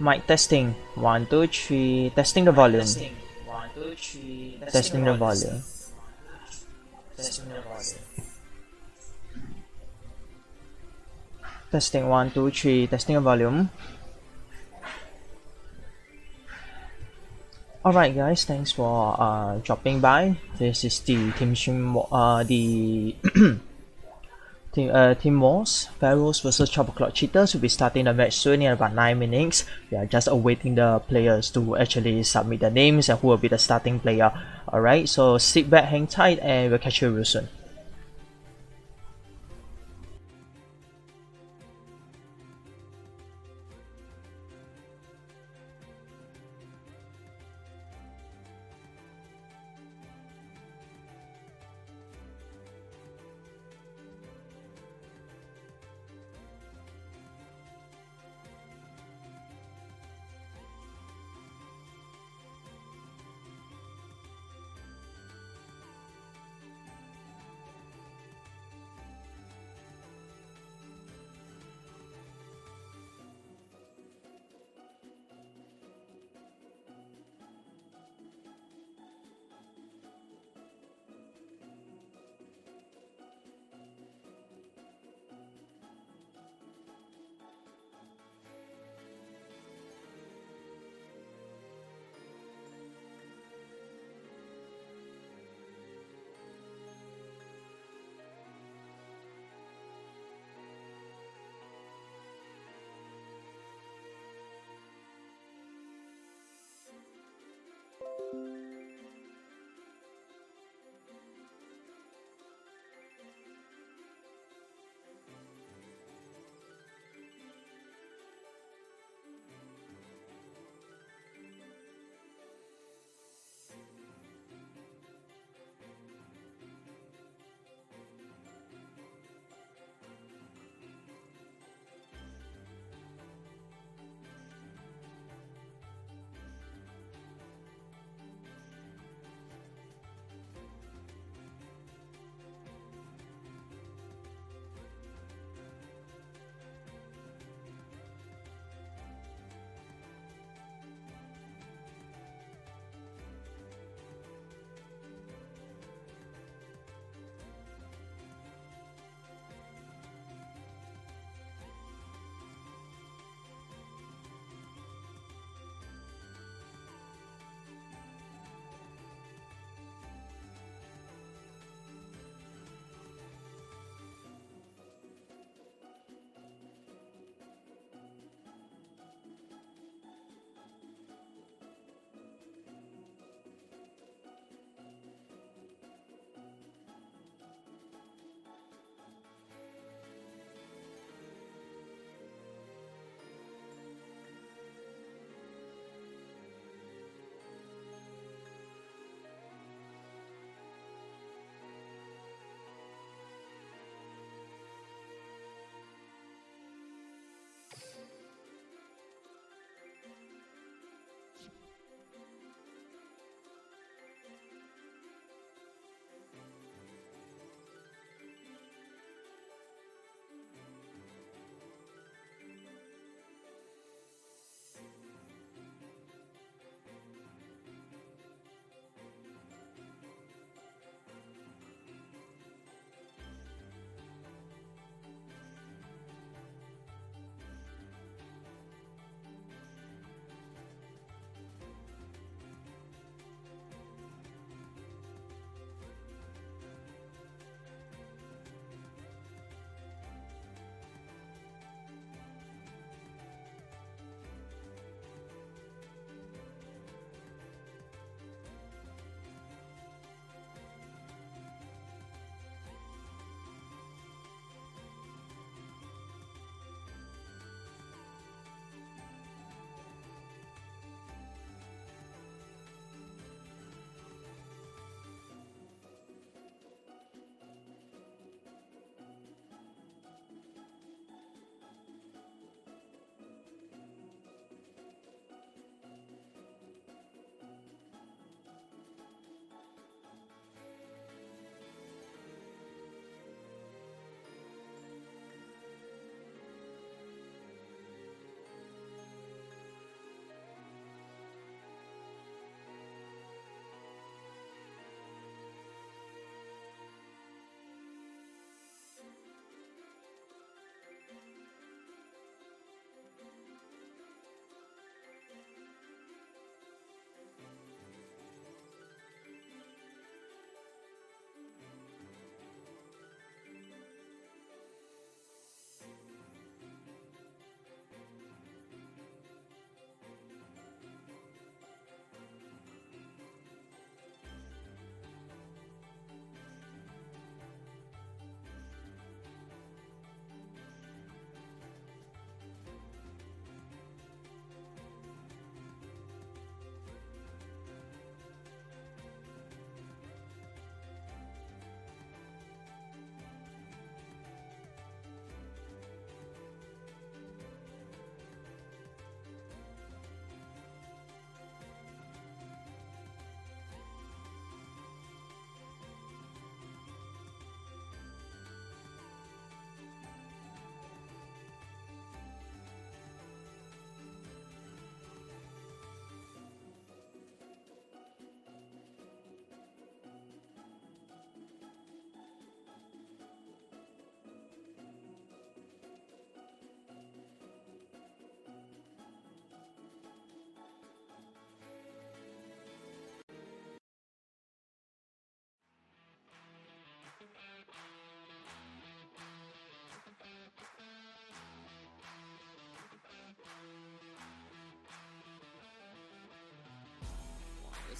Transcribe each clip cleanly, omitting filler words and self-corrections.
Mic testing. 1, 2, 3. Testing the volume. Testing the volume. Testing 1, 2, 3. Testing the volume. Alright guys, thanks for dropping by. This is the Team Wars. Pharaohs versus 12o'Clock Cheaters will be starting the match soon in about 9 minutes. We are just awaiting the players to actually submit their names and who will be the starting player. Alright, so sit back, hang tight, and we'll catch you real soon.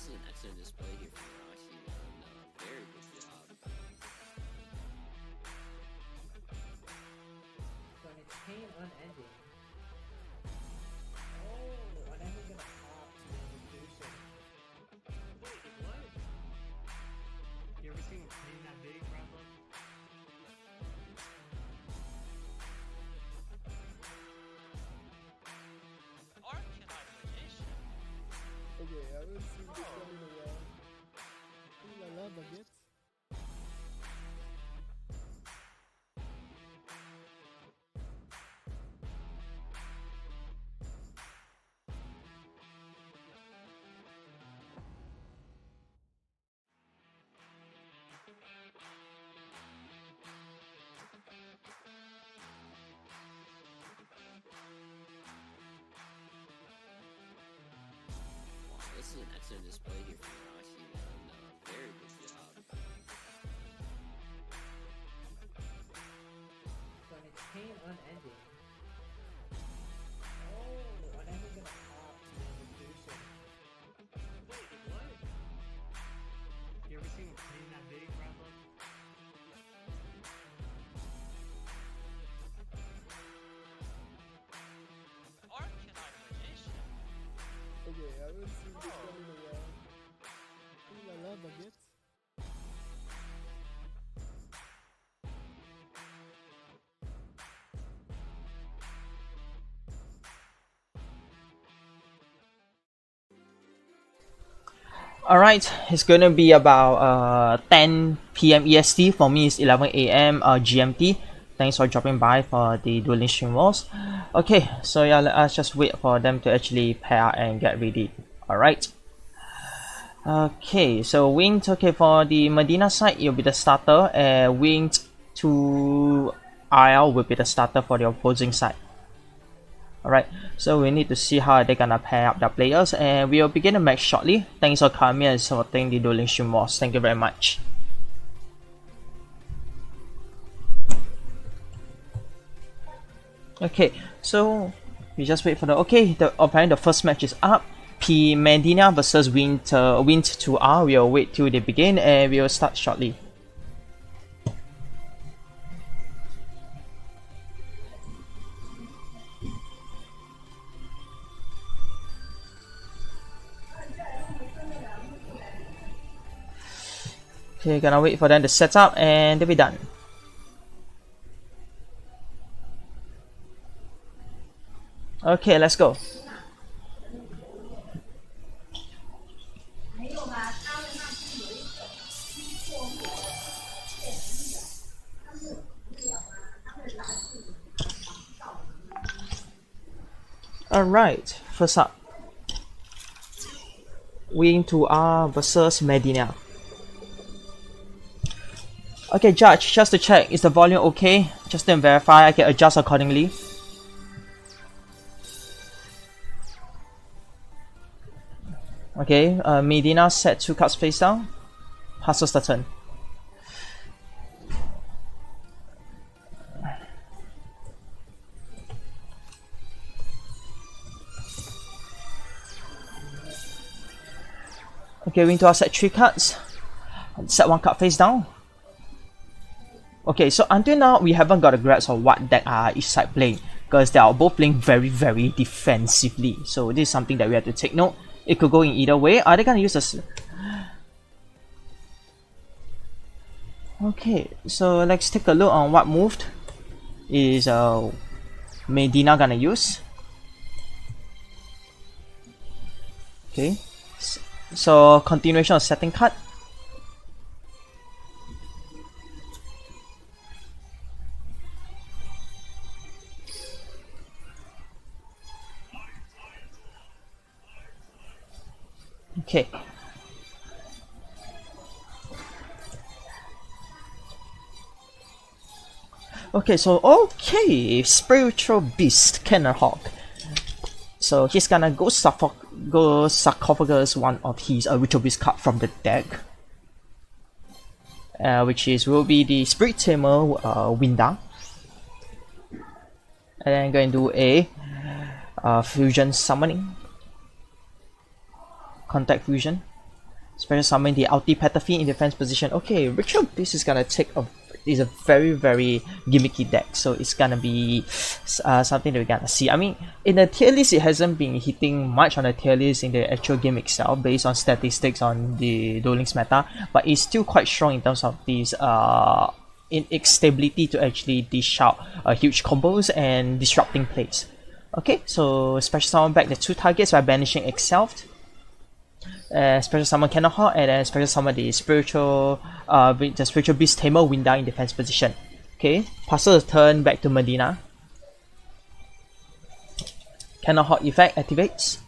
is an excellent display here from Elvirgelion. Very good job. So it's pain unending. Oh, unending gonna pop the vacation. Wait, what? You ever seen a pain that big, Rambo? Okay, I haven't seen this one in a while. Ooh la la, baguette. Wow, this is an excellent display here from Elvirgelion. Very good job. So it's pain unending. Oh, unending gonna pop the vacation. Wait, what? You ever seen a pain that big, Rambo? Okay, I haven't seen this one in a while. Ooh la la, baguette. Alright, it's gonna be about 10 p.m. EST. For me, it's 11 a.m. GMT. Thanks for dropping by for the Duel Links stream walls. Okay, so yeah, let us just wait for them to actually pair and get ready. Alright. Okay, so Winged, okay, for the Medina side, it'll be the starter, and Winged to RL will be the starter for the opposing side. Alright, so we need to see how they're gonna pair up their players, and we will begin the match shortly. Thanks for coming and supporting the Duel Links stream walls. Thank you very much. Okay, so we just wait for the apparently the first match is up. P Medina versus Wind to R. We'll wait till they begin and we'll start shortly. Okay, gonna wait for them to set up and they'll be done. Okay, let's go. Alright, first up. Wing to R versus Medina. Okay, Judge, just to check, is the volume okay? Just to verify, I can adjust accordingly. Okay, Medina set 2 cards face down. Passes the turn. Okay, we need to set 3 cards. Set 1 card face down. Okay, so until now, we haven't got a grasp of what deck are each side playing, because they are both playing very, very defensively. So this is something that we have to take note. It could go in either way. Are they gonna use a... Okay, so let's take a look on what moved is Medina gonna use. Okay, so continuation of setting card. Okay. Okay, so Spiritual Beast, Cannon Hawk. So he's gonna go Sarcophagus one of his Ritual Beast card from the deck. Which will be the Spirit Tamer Winda. And then going to do a Fusion Summoning. Contact Fusion. Special summon the ulti Petafine in defense position. Okay, Ritual Beast is gonna take a is a very gimmicky deck, so it's gonna be something that we're gonna see. I mean, in the tier list, it hasn't been hitting much on the tier list in the actual game itself, based on statistics on the Duel Links meta, but it's still quite strong in terms of these in its stability to actually dish out huge combos and disrupting plays. Okay, so special summon back the 2 targets by banishing itself. Special summon Cannon Hawk, and then special summon the spiritual beast tamer Winda in defense position. Okay, passes the turn back to Medina. Cannon Hawk effect activates,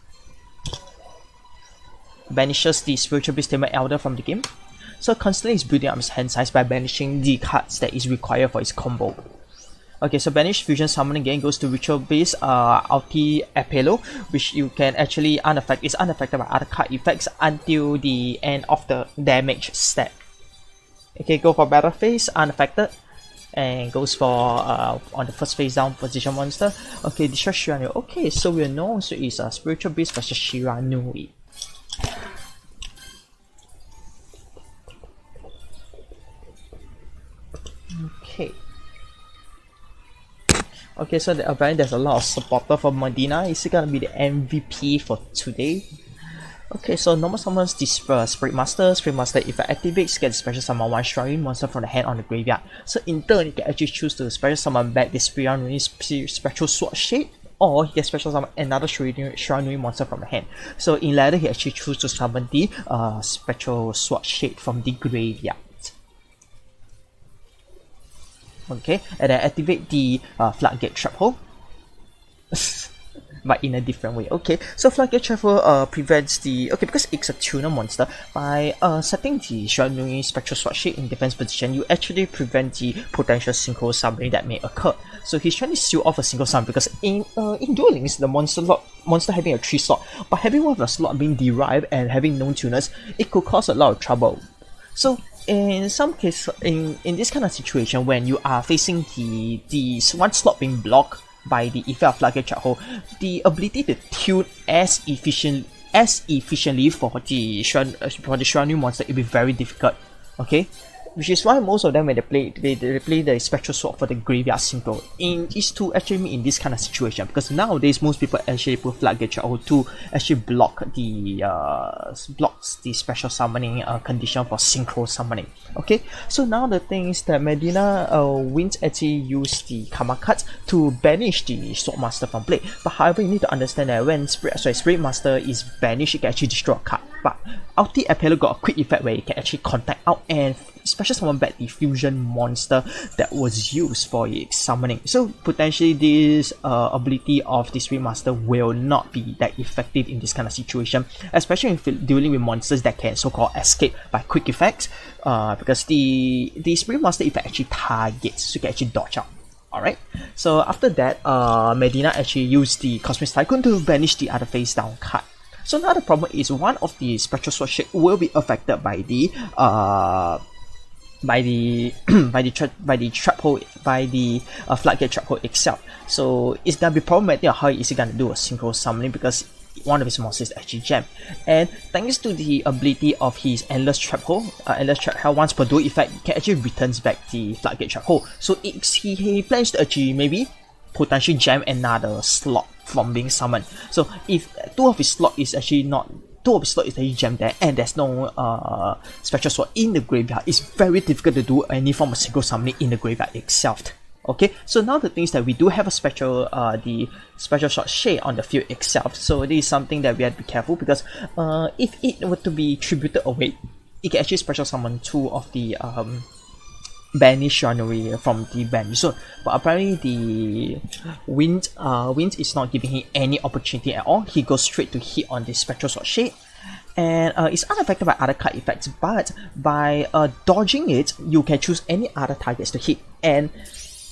banishes the spiritual beast tamer Elder from the game. So constantly is building up his hand size by banishing the cards that is required for his combo. Okay, so banish fusion summon again goes to Ritual Beast ulti Apello, which you can actually is unaffected by other card effects until the end of the damage step. Okay, go for battle phase, unaffected, and goes for on the first phase down position monster. Okay, destroy Shiranui. Okay, so we know so it's a Spiritual Beast versus Shiranui. Okay. Okay, so apparently there's a lot of supporter for Medina. Is he gonna be the MVP for today? Okay, so normal summons the Spirit Master. Spirit Master effect activates, get special summon 1 Shrine monster from the hand on the graveyard. So in turn, you can actually choose to special summon back the Spectral Sword Shade, or he can special summon another Shrine monster from the hand. So in ladder, he actually chooses to summon the Spectral Sword Shade from the graveyard. Okay, and then activate the Floodgate Trap Hole. But in a different way. Okay, so Floodgate Trap Hole prevents the... Okay, because it's a tuner monster, by setting the Shiranui Spectral Sword Shade in defense position, you actually prevent the potential synchro summoning that may occur. So he's trying to seal off a single summon, because in Duel Links, the monster having a 3 slot, but having one of the slot being derived and having known tuners, it could cause a lot of trouble. So in some cases, in this kind of situation, when you are facing the one slot being blocked by the effect of Floodgate Trap Hole, the ability to tune as efficiently for the Shiranui monster, it will be very difficult. Okay, which is why most of them, when they play the Spectral Sword for the graveyard synchro, is to actually meet in this kind of situation, because nowadays most people actually put Floodgate Trap Hole to actually blocks the special summoning condition for synchro summoning. Okay, so now the thing is that Medina Wind actually use the Karma cards to banish the Sword Master from play. But however, you need to understand that when Spirit Master is banished, it can actually destroy a card. But Ulti Apello got a quick effect where it can actually contact out and special summon back the fusion monster that was used for its summoning. So potentially this ability of the Spirit Master will not be that effective in this kind of situation, especially if dealing with monsters that can so-called escape by quick effects, because the Spirit Master effect actually targets, so you can actually dodge out. Alright, so after that, Medina actually used the Cosmic Tycoon to banish the other face down card. So now the problem is one of the Spectral Sword Shade will be affected by the Floodgate Trap Hole itself. So it's gonna be problematic how is he gonna do a synchro summoning, because one of his monsters is actually jammed. And thanks to the ability of his Endless Trap Hole, once per duel effect, he can actually returns back the Floodgate Trap Hole. So he plans to actually maybe potentially jam another slot from being summoned. So if two of his slot is actually jammed there, and there's no Spectral Sword in the graveyard, it's very difficult to do any form of synchro summoning in the graveyard itself. Okay, so now the thing is that we do have a the Spectral Sword Shade on the field itself. So this is something that we have to be careful, because if it were to be tributed away, it can actually special summon 2 of the banish Shiranui from the banish zone. But apparently the Wind is not giving him any opportunity at all. He goes straight to hit on the Spectral Sword Shade, and it's unaffected by other card effects, but by dodging it, you can choose any other targets to hit. And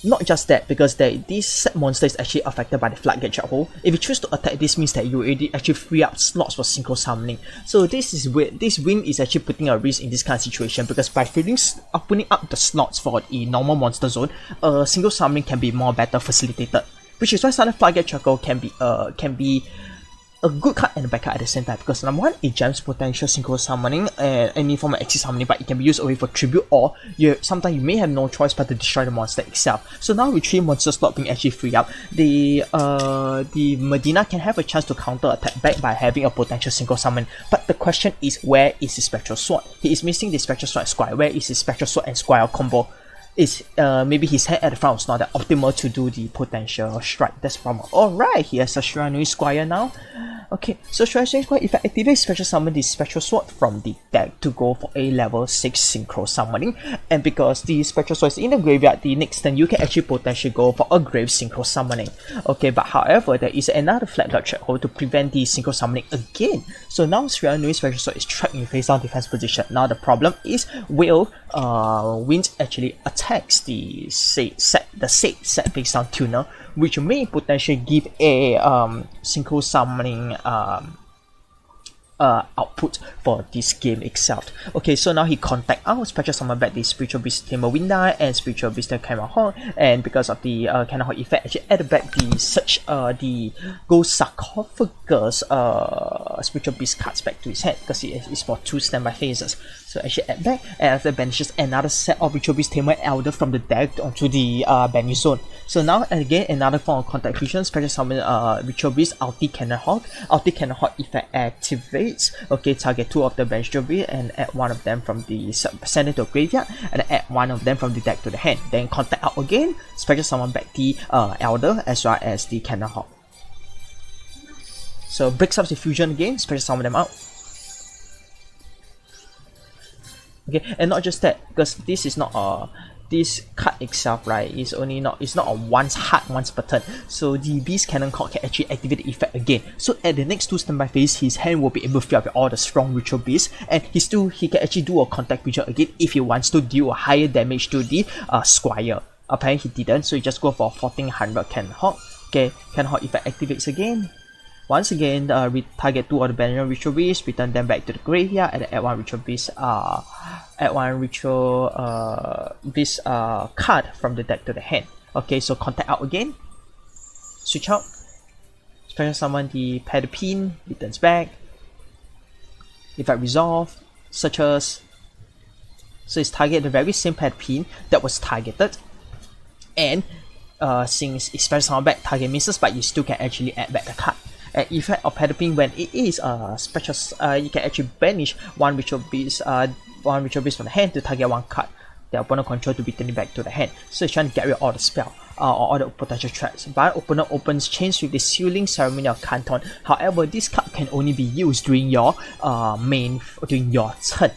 not just that, because this set monster is actually affected by the Floodgate Trap Hole. If you choose to attack, this means that you already actually free up slots for synchro summoning. So this Wind is actually putting a risk in this kind of situation, because by opening up the slots for the normal monster zone, synchro summoning can be better facilitated. Which is why Sudden Floodgate Trap Hole can be a good card and a bad card at the same time, because number one, it jams potential synchro summoning and any form of exit summoning, but it can be used away for tribute, or sometimes you may have no choice but to destroy the monster itself. So now with 3 monster slot being actually free up, the Medina can have a chance to counter attack back by having a potential synchro summon. But the question is, where is his Spectral Sword? He is missing the Spectral Sword and Squire. Where is his Spectral Sword and Squire combo? Is maybe his hand at the front is not that optimal to do the potential strike. That's the problem. Alright, he has a Shiranui Squire now. Okay, so Shiranui Squire, if I activate Special Summon the Spectral Sword from the deck to go for a level 6 Synchro Summoning, and because the Spectral Sword is in the graveyard, the next turn you can actually potentially go for a Grave Synchro Summoning. Okay, but however, there is another Flat Guard Threshold to prevent the Synchro Summoning again. So now Shiranui Spectral Sword is trapped in face down defense position. Now the problem is, will Wind actually attacks the set face down tuner, which may potentially give a synchro summoning output for this game itself. Okay, so now he contact our Spectral Summon back the Spiritual Beast Tamer Winda and Spiritual Beast Camera Horn, and because of the Cannon Horn effect, actually add back the Ghost Sarcophagus Spiritual Beast cards back to his hand, because it is for 2 standby phases. So actually add back, and after banishes another set of Ritual Beast Tamer Elder from the deck onto the banish zone. So now again another form of contact fusion, Special Summon Ritual Beast Ulti Cannon Hawk. Ulti Cannon Hawk effect activates. Okay, target 2 of the bench Beast and add 1 of them from the send it to a graveyard, and add 1 of them from the deck to the hand. Then contact out again, Special Summon back the Elder as well as the Cannon Hawk. So breaks up the fusion again, Special Summon them out. Okay, and not just that, because this is not this card itself, right, is it's not a once per turn. So the Beast Cannon Cock can actually activate the effect again. So at the next 2 standby phase, his hand will be able to fill up with all the strong Ritual Beasts, and he can actually do a contact fusion again if he wants to deal a higher damage to the Squire. Apparently he didn't, so he just go for 1400 Cannon Hawk. Okay, Cannon Hawk effect activates again. Once again, target 2 of the banner Ritual Beast, return them back to the graveyard, and add 1 Ritual Beast, add 1 Ritual Beast card from the deck to the hand. Okay, so contact out again, switch out, Special Summon the Pedipine, returns back, effect resolve, searches. So it's target the very same Pedipine that was targeted, and since it's Special Summon back, target misses, but you still can actually add back the card. Effect of Pedipine, when it is special, you can actually banish 1 Ritual Beast from the hand to target 1 card the opponent control to be turned back to the hand. So it's trying to get rid of all the spell or all the potential threats. But opponent opens chains with the Sealing Ceremony of Canton. However, this card can only be used during your turn.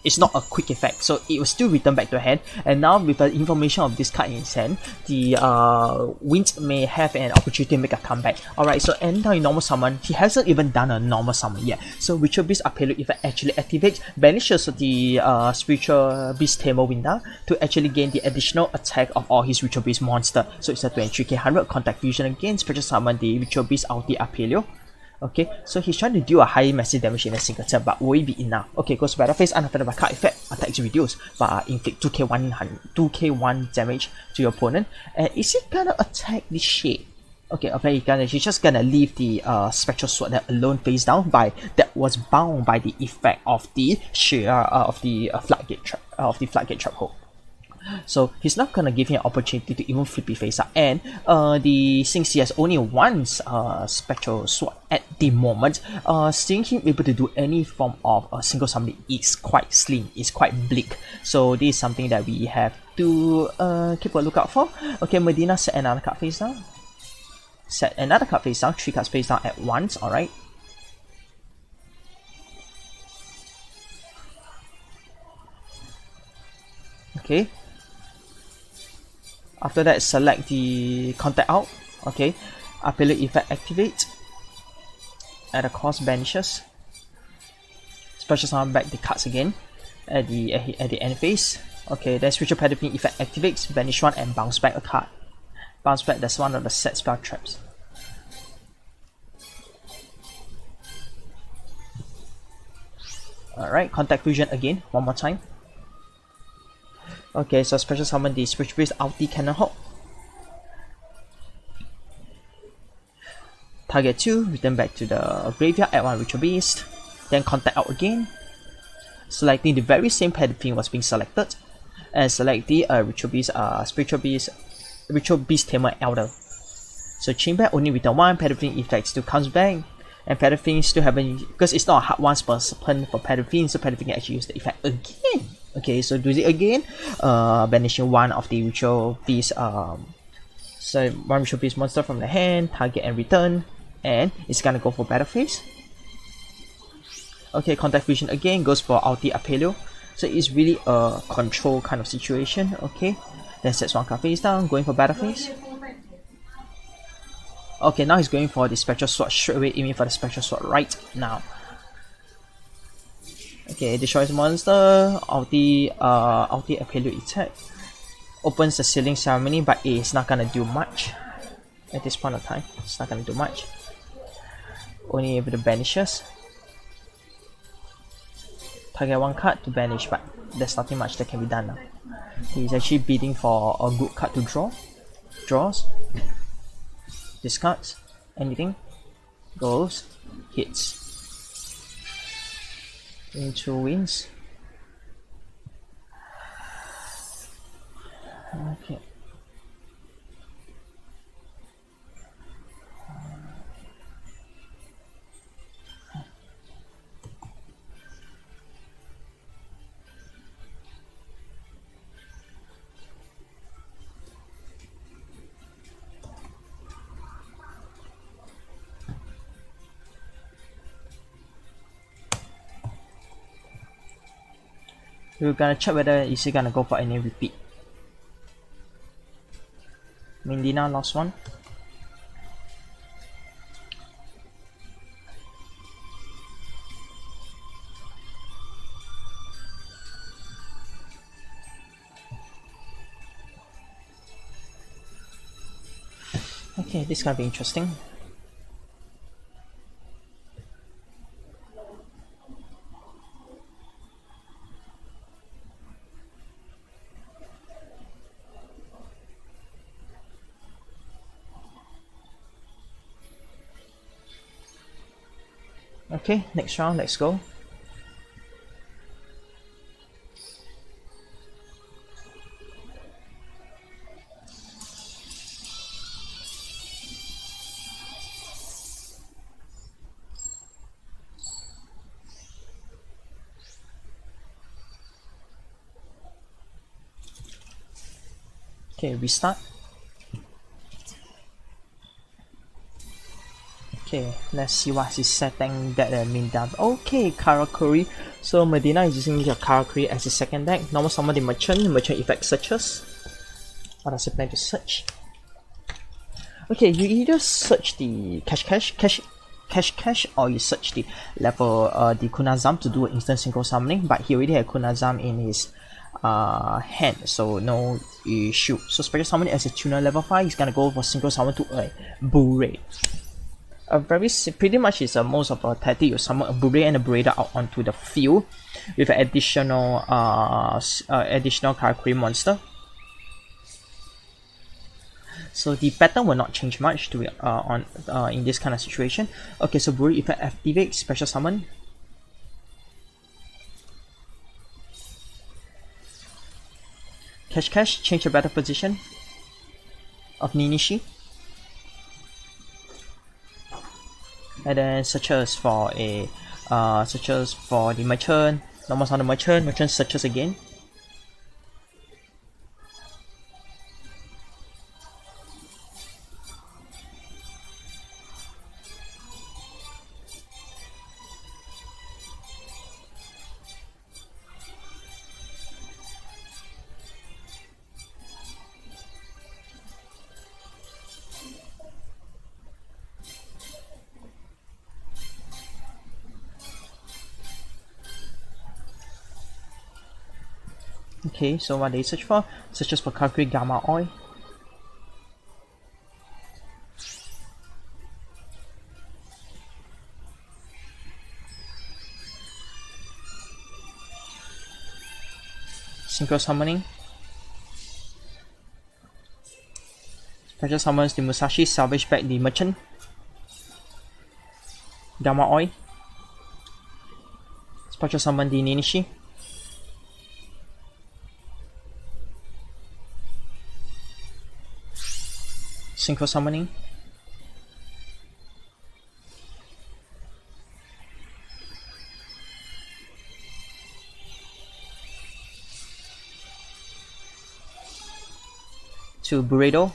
It's not a quick effect, so it will still return back to hand. And now with the information of this card in his hand, the Wind may have an opportunity to make a comeback. Alright, so anytime in normal summon, he hasn't even done a normal summon yet. So Ritual Beast Appeal effect actually activates, banishes the Spiritual Beast Tamer Winda to actually gain the additional attack of all his Ritual Beast monster. So it's a 23k 100 contact fusion again, Special Summon the Ritual Beast Ulti Appeal. Okay, so he's trying to deal a high massive damage in a single turn, but will it be enough? Okay, goes to battle phase, unaffected by card effect, attacks reduced, but inflict 2k1 damage to your opponent. And is he gonna attack this shape? Okay, apparently he's just gonna leave the Spectral Sword that alone face down that was bound by the effect of the Floodgate Trap Hole. So he's not gonna give him an opportunity to even flip it face up, and since he has only 1 Spectral Sword at the moment, seeing him able to do any form of single summoning is quite slim, is quite bleak. So this is something that we have to keep a lookout for. Okay, Medina set another card face down. Set another card face down, 3 cards face down at once. Alright. Okay. After that, select the contact out. Okay, Appeal effect activate. At the cost banishes. Special summon back the cards again at the end phase. Okay, then Spiritual Pedipine effect activates, banish 1 and bounce back a card. Bounce back, that's one of the set spell traps. Alright, contact fusion again, one more time. Okay, so Special Summon the Spiritual Beast Ulti Cannon Hawk. Target 2, return back to the graveyard, add 1 Ritual Beast, then contact out again, selecting the very same Pedifin was being selected, and select the Ritual Beast Tamer Elder. So chain back, only return 1, Pedifin effect still comes back, and Pedifin still haven't, because it's not a hard once per turn for Pedifin, so Pedifin can actually use the effect again. Okay, so do it again, banishing 1 of the Ritual Beast, so 1 Ritual Beast monster from the hand, target and return, and it's gonna go for Battle Phase. Okay, Contact Fusion again, goes for Ulti Apelio, so it's really a control kind of situation. Okay, then sets 1 card face down, going for Battle Phase. Okay, now he's going for the Spectral Sword straight away, aiming for the Spectral Sword right now. Okay, destroys monster, Ulti Apelio attack. Opens the Sealing Ceremony, but it's not gonna do much. At this point of time, it's not gonna do much. Only able to banishes. Target 1 card to banish, but there's nothing much that can be done now. He's actually bidding for a good card to draw. Draws. Discards. Anything. Goes. Hits. Into wins. Okay. We're gonna check whether is he gonna go for any repeat. Mindina lost 1. Okay, this is gonna be interesting. Okay, next round, let's go. Okay, restart. Okay, let's see what he's setting that mean down. Okay, Karakuri. So Medina is using the Karakuri as his second deck. Normal summon the Merchant effect searches. What does he plan to search? Okay, you either search the cash, or you search the level the Kunazam to do an instant synchro summoning, but he already had Kunazam in his hand, so no issue. So special summon as a tuner level 5, he's gonna go for synchro summon to a Bure. Pretty much is most of a tactic. You summon a Bure and a Burrida out onto the field with an additional Karakuri monster. So the pattern will not change much to in this kind of situation. Okay, so Bure effect activates special summon. Cash, change the battle position of Ninishi. And then searches for the Merchant. Normal summon the Merchant searches again. Okay, so what they search for? Searches for Karakuri Gamma Oil. Synchro summoning. Special summons the Musashi, salvage back the Merchant. Gamma Oi. Special summon the Ninishi. Synchro summoning. To Burrito.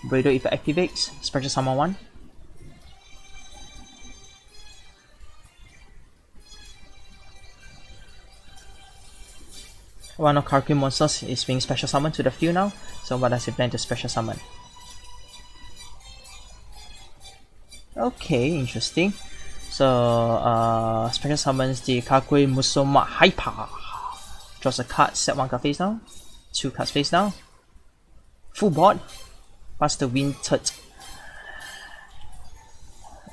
Burrito if it activates, special summon 1. One of Karkin monsters is being special summoned to the field now, so what does it plan to special summon? Okay, interesting. So, special summons the Kakui Musoma Hyper. Draws a card, set 1 card face down, 2 cards face down. Full board. Pass the Wintered.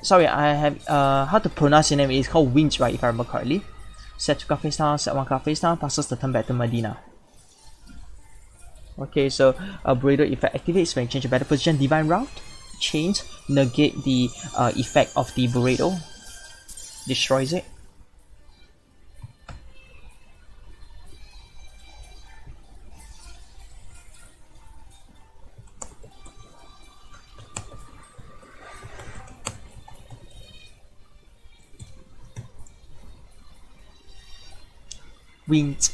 Sorry, I have how to pronounce your name. It's called Wind, right? If I remember correctly. Set 2 card face down, set 1 card face down, passes the turn back to Medina. Okay, so Burrito effect activates when you change the battle position. Divine Route. Change. Negate the effect of the Burrito. Destroys it. Wind.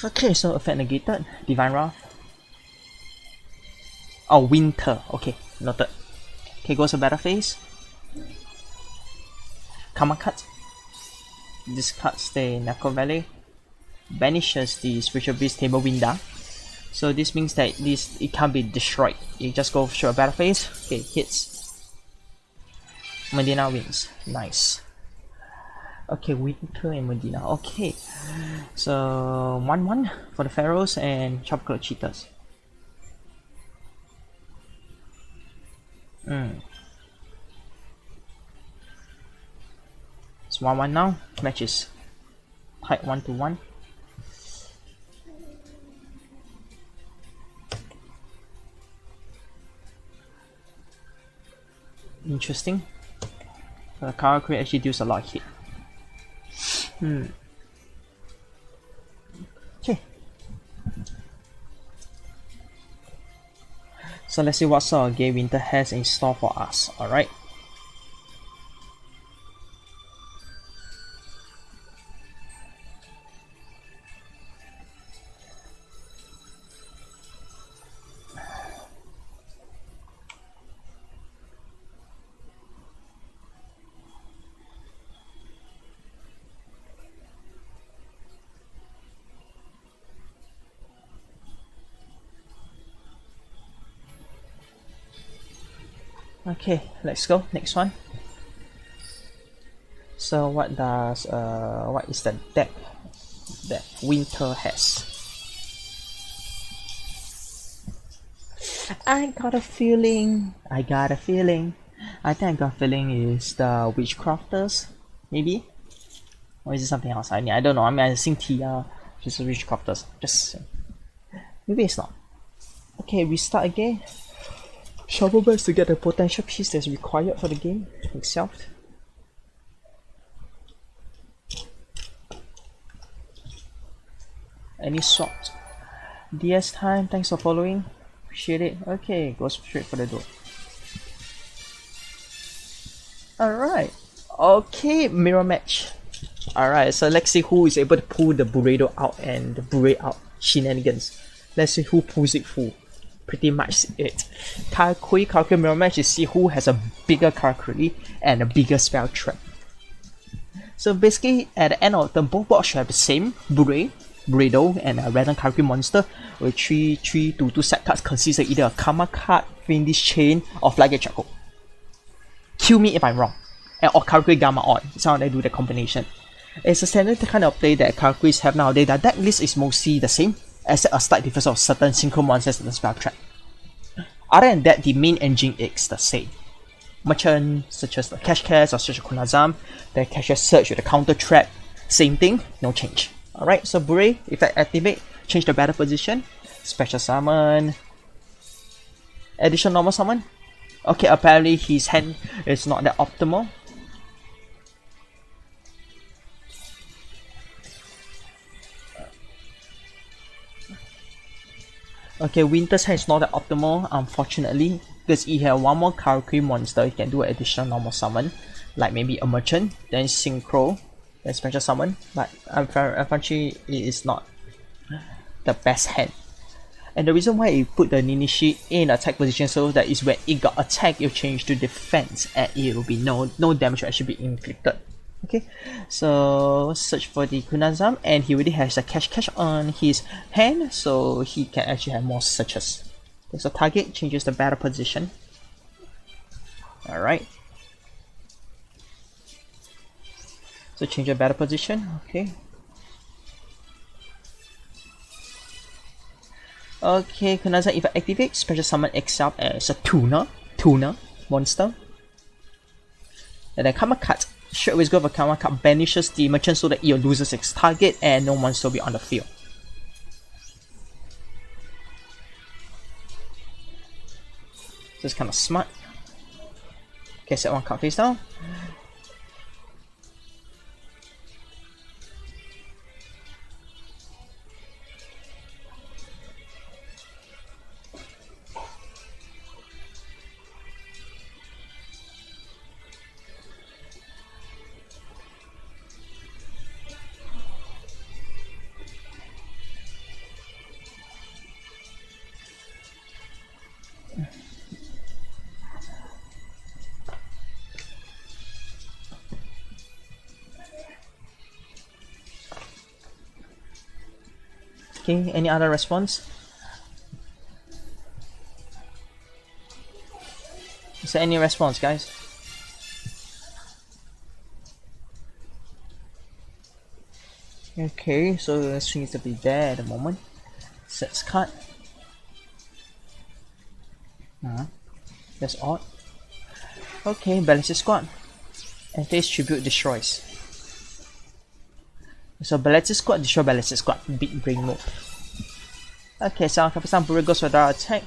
Okay, so effect negated. Divine Wrath. Oh, Winter. Okay, noted. Okay, goes to battle phase. Karma cut. Discards the Necro Valley. Banishes the Spiritual Beast Table Winda. So this means that it can't be destroyed. You just go through a battle phase. Okay, hits. Medina wins. Nice. Okay, Winter and Medina. Okay, so 1-1 for the Pharaohs and 12o'Clock Cheetahs. It's 1-1 now. Match is tied 1-1. Interesting. The Karakuri actually deals a lot of hit. Okay. So let's see what sort of game Winter has in store for us. Alright. Okay, let's go. Next one. So what is the deck that Winter has? I got a feeling. I think I got a feeling is the Witchcrafters, maybe? Or is it something else? I don't know. I mean, I think just Witchcrafters. Just maybe it's not. Okay, we start again. Shuffle best to get the potential piece that's required for the game itself. Any swap? DS time, thanks for following. Appreciate it. Okay, go straight for the door. Alright. Okay, mirror match. Alright, so let's see who is able to pull the Burrito out and the Burrito out shenanigans. Let's see who pulls it full. Pretty much it. Karakuri mirror match is see who has a bigger Karakuri and a bigger spell trap. So basically, at the end of the both boards should have the same Burrito and a random Karakuri monster with 3/3/2 set cards consist of either a Karma card, Fiendish Chain, or Flagate Charcoal. Kill me if I'm wrong. Or Karakuri Gamma on. It's how they do the combination. It's a standard kind of play that Karakuris have nowadays. The deck list is mostly the same, except a slight difference of certain synchro monsters and the spell trap. Other than that, the main engine is the same. Merchant, such as the Cash Cash or such as Kunazam, the Cash Search with the counter trap, same thing, no change. Alright, so Bure, effect activate, change the battle position, special summon, additional normal summon. Okay, apparently his hand is not that optimal. Okay, Winter's hand is not that optimal, unfortunately, because he has one more Karakuri monster. He can do an additional normal summon, like maybe a Merchant, then Synchro, then special summon. But unfortunately, it is not the best hand. And the reason why it put the Ninishi in attack position so that is when it got attacked, it will change to defense and it will be no damage will actually be inflicted. Okay, so search for the Kunazam, and he already has a cash on his hand, so he can actually have more searches. Okay, so target changes the battle position. Alright. So change your battle position, okay. Okay, Kunazam, if I activate, special summon itself as a tuner monster. And then Karma Cut, straight away go for Karma Cut, banishes the merchant so that it loses its target and no monster will be on the field. So it's kind of smart. Okay, set one card face down. Okay, any other response? Is there any response, guys? Okay, so it seems to be there at the moment. Sets card. That's odd. Okay, balance squad. And face tribute destroys. So balance squad destroy balance squad. Big brain move. Okay, so Kapisan Bure goes for the attack.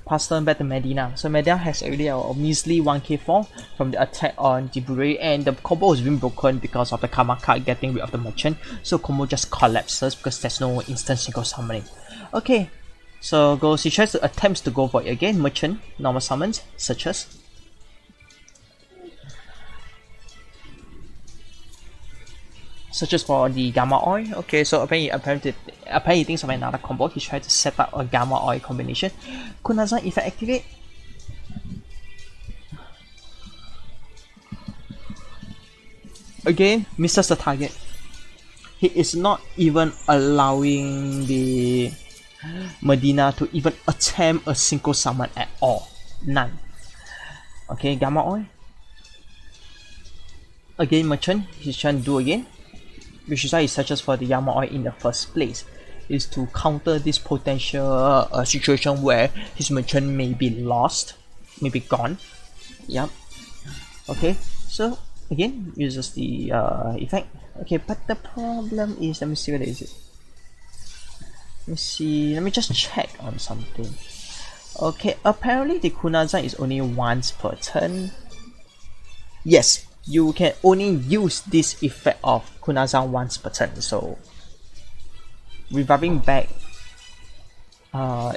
Pass turn back to Medina. So Medina has already a measly 1k fall from the attack on the Bure, and the combo has been broken because of the Karma card getting rid of the merchant. So combo just collapses because there's no instant single summoning. Okay, so he tries to attempts to go for it again. Merchant, normal summons, searches. Searches for the Gamma Oil. Okay, so apparently he thinks of another combo. He tried to set up a Gamma Oil combination. Kunazan, if I activate, again misses the target. He is not even allowing the Medina to even attempt a single summon at all. None. Okay, Gamma Oil. Again, Merchant, he's trying to do again, which is why he searches for the Yama Oil in the first place, is to counter this potential situation where his merchant may be lost, may be gone. Yep. Okay, so again uses the effect. Okay, but the problem is, let me see what is it. Let me just check on something. Okay, apparently the Kunazan is only once per turn. Yes, you can only use this effect of Kunazan once per turn, so reviving back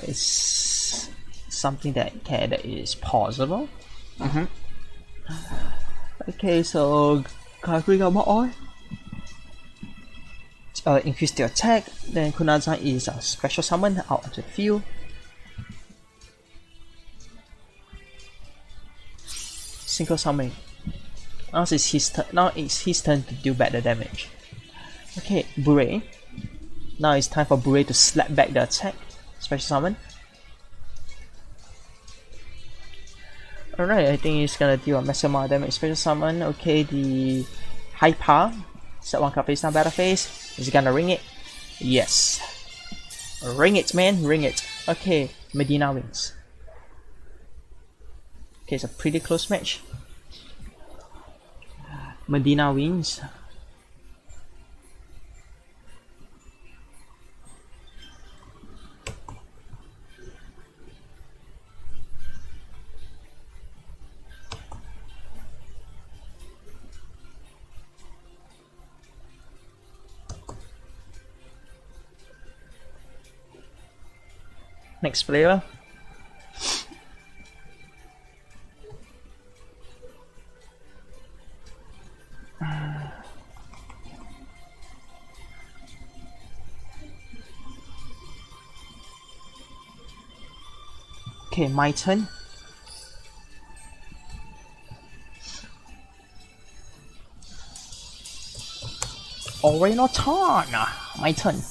is something that is possible. Okay, so Karakuri Gamma Oil increase the attack, then Kunazan is a special summon out of the field. Single summoning. Now it's his turn to deal back the damage. Okay, Bure. Now it's time for Bure to slap back the attack. Special summon. Alright, I think it's gonna deal a massive amount of damage. Special summon. Okay, the high power. Set one card face down, battle phase. Is he gonna ring it? Yes. Ring it, man, ring it. Okay, Medina wins. Okay, it's a pretty close match. Medina wins. Next player. Okay, my turn. Oreno turn. My turn.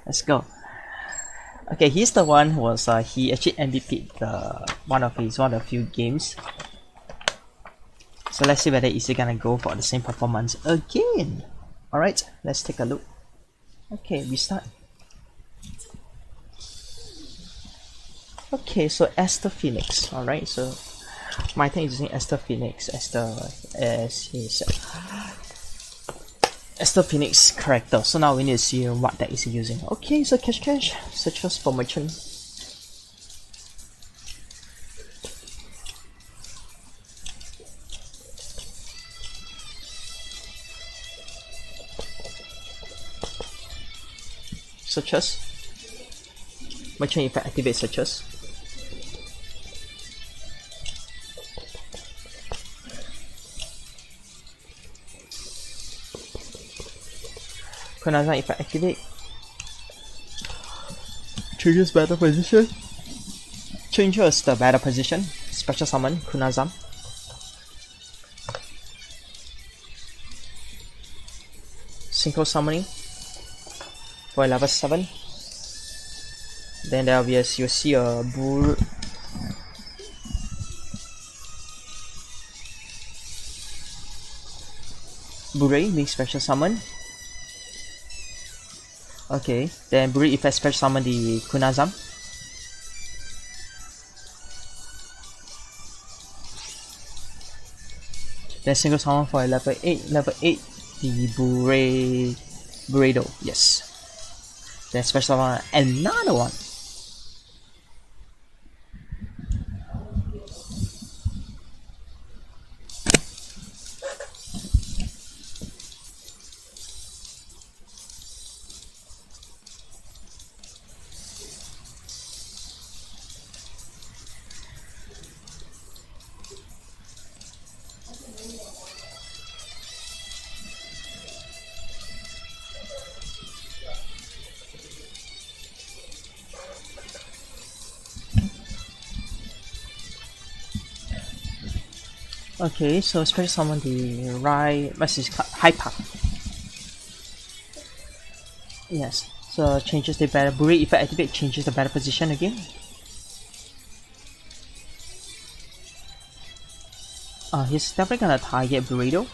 Let's go. Okay, he's the one who was he actually MVP'd one of the few games. So let's see whether is he gonna go for the same performance again. Alright, let's take a look. Okay, we start. Okay, so Esther Phoenix. Alright, so my turn is using Esther Phoenix as his Esther Phoenix character. So now we need to see what that is using. Okay, so cash, searches for merchant. Searches. Merchant effect activate searches. Kunazan effect activate. Changes battle position. Changes the battle position. Special summon Kunazan. Synchro summoning for level 7. Then there will be you'll see a Bure being special summon. Okay, then Buri effect special summon the Kunazam. Then single summon for level 8. Level 8, the Buredo, yes. Then special summon another one. Okay, so special summon the message Hyper. Yes, so changes the battle. Buri effect activate changes the battle position again. He's definitely gonna target Burrito.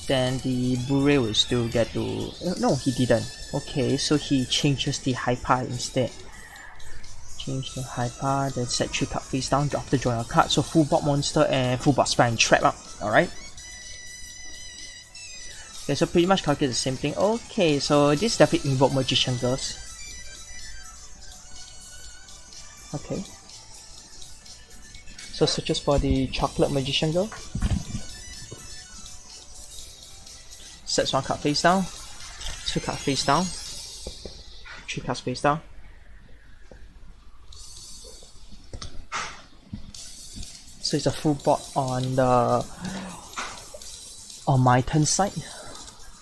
Then the Bure will still get to. No, he didn't. Okay, so he changes the Hyper instead. Change the Hyper, then set 3 card face down after drawing a card. So full board monster and full board spell and trap up. Alright. Okay, so pretty much calculate the same thing. Okay, so this definitely invoke Magician Girls. Okay. So searches for the chocolate Magician Girl. Sets 1 card face down, 2 card face down, 3 cards face down. So it's a full board on my turn side,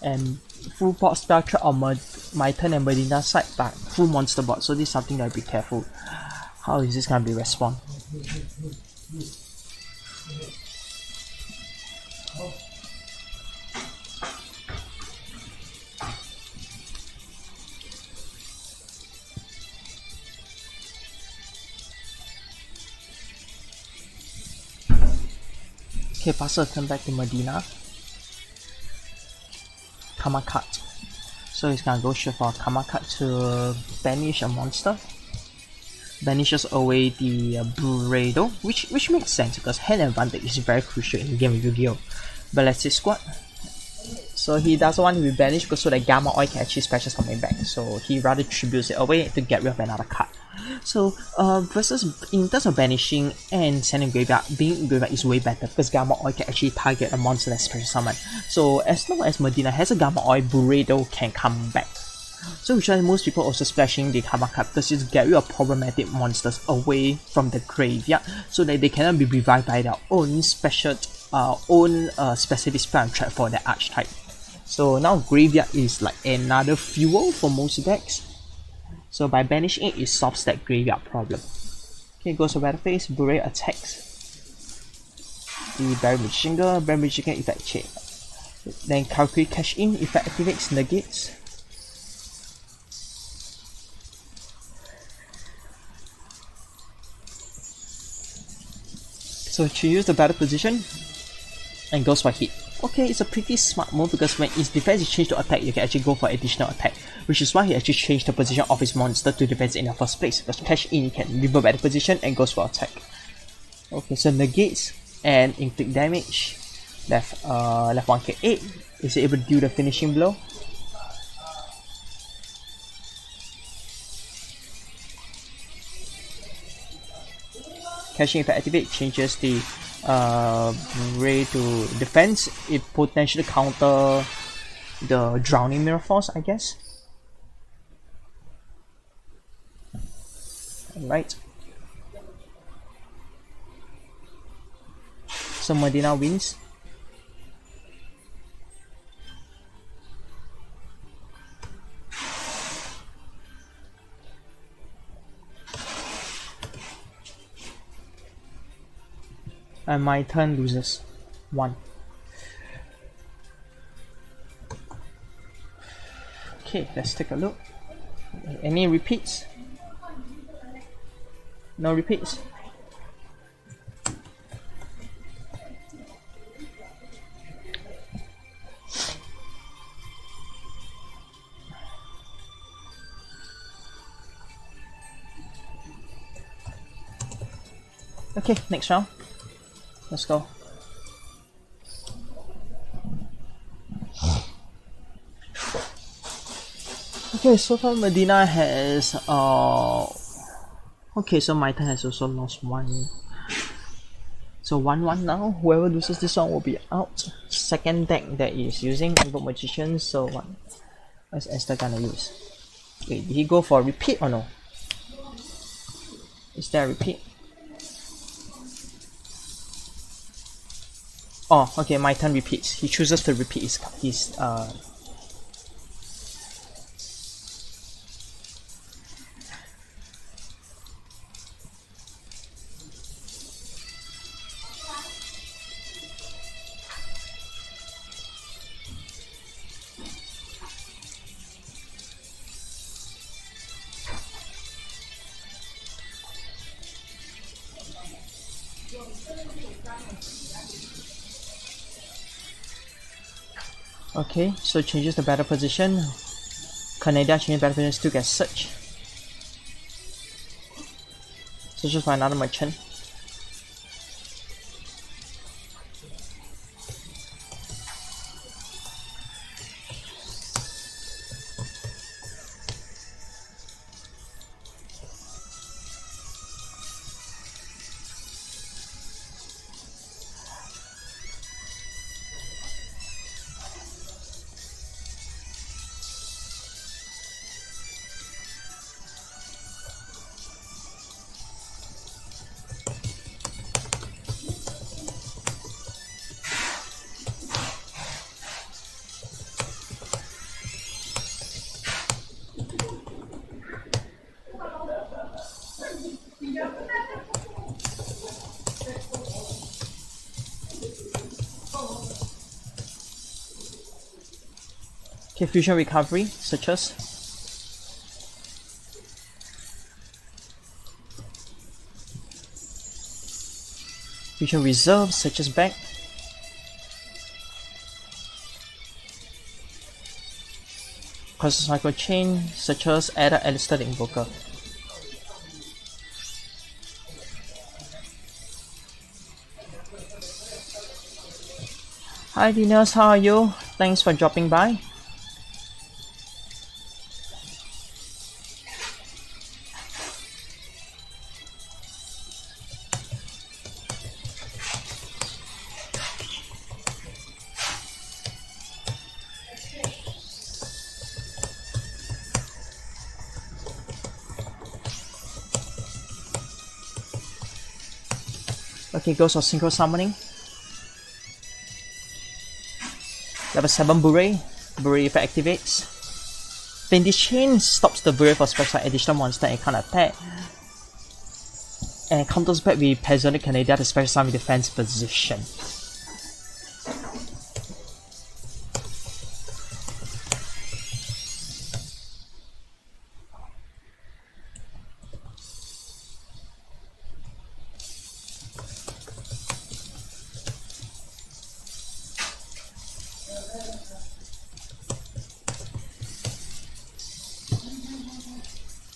and full board spell trap on my turn and Medina side, but full monster board. So this is something that I'll be careful. How is this gonna be respawn? Okay, passer turn back to Medina. Karma cut. So he's gonna go straight for Karma cut to banish a monster. Banishes away the Buredo, which makes sense because hand advantage is very crucial in the game of Yu-Gi-Oh! But let's say squad. So he doesn't want to be banished because so that Gamma Oil can actually special summon back. So he rather tributes it away to get rid of another card. So versus in terms of banishing and sending graveyard, being in graveyard is way better because Gamma Oil can actually target a monster that's special summon. So as long as Medina has a Gamma Oil, Buredo can come back. So which why most people also splashing the karma card because it's get rid of problematic monsters away from the graveyard so that they cannot be revived by their own special specific spell and trap for their archetype. So now graveyard is like another fuel for most decks. So by banishing it, it solves that graveyard problem. Okay, goes to battle phase, Bure attacks. The Barry Magician Girl, Barry Magician effect chain. Then calculate cash in, effect activates, negates. So she used the battle position and goes for hit. Okay, it's a pretty smart move because when its defense is changed to attack, you can actually go for additional attack, which is why he actually changed the position of his monster to defense in the first place. Because cash in, he can revert back the position and goes for attack. Okay, so negates and inflict damage. Left 1k8. Is he able to do the finishing blow? Cashing effect activate changes the Ray to defense. It potentially counter the drowning mirror force, I guess. Alright. So Medina wins. And my turn loses 1. Okay, let's take a look. Any repeats? No repeats? Okay, next round. Let's go. Okay, so far Medina has okay, so my turn has also lost 1. So 1-1 now. Whoever loses this one will be out. Second deck that is using Invoke Magician, so what is Esther gonna use? Wait, did he go for a repeat or no? Is there a repeat? Oh, okay, my turn repeats. He chooses to repeat his Okay, so changes the battle position. Canada changes battle position, still gets search. So just for another merchant. Okay, fusion recovery, searches. Fusion reserve, searches back. Cross cycle chain, searches, add a Alistair the Invoker. Hi Dinos, how are you? Thanks for dropping by. Okay, goes for synchro summoning. Level 7 Bure. Bure effect activates. Then this chain stops the Bure for special additional monster and can't attack. And counters back with Peasonic Canada to special summon defense position.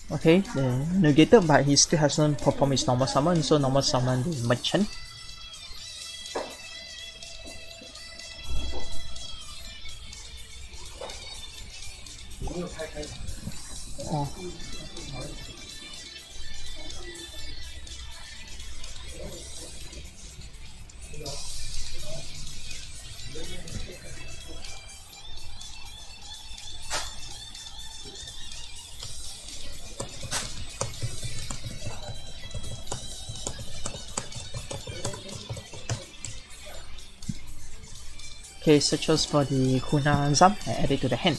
Okay, negated, but he still hasn't performed his normal summon, so normal summon the merchant. Oh. Okay, searches for the Kuna Zam and add it to the hand.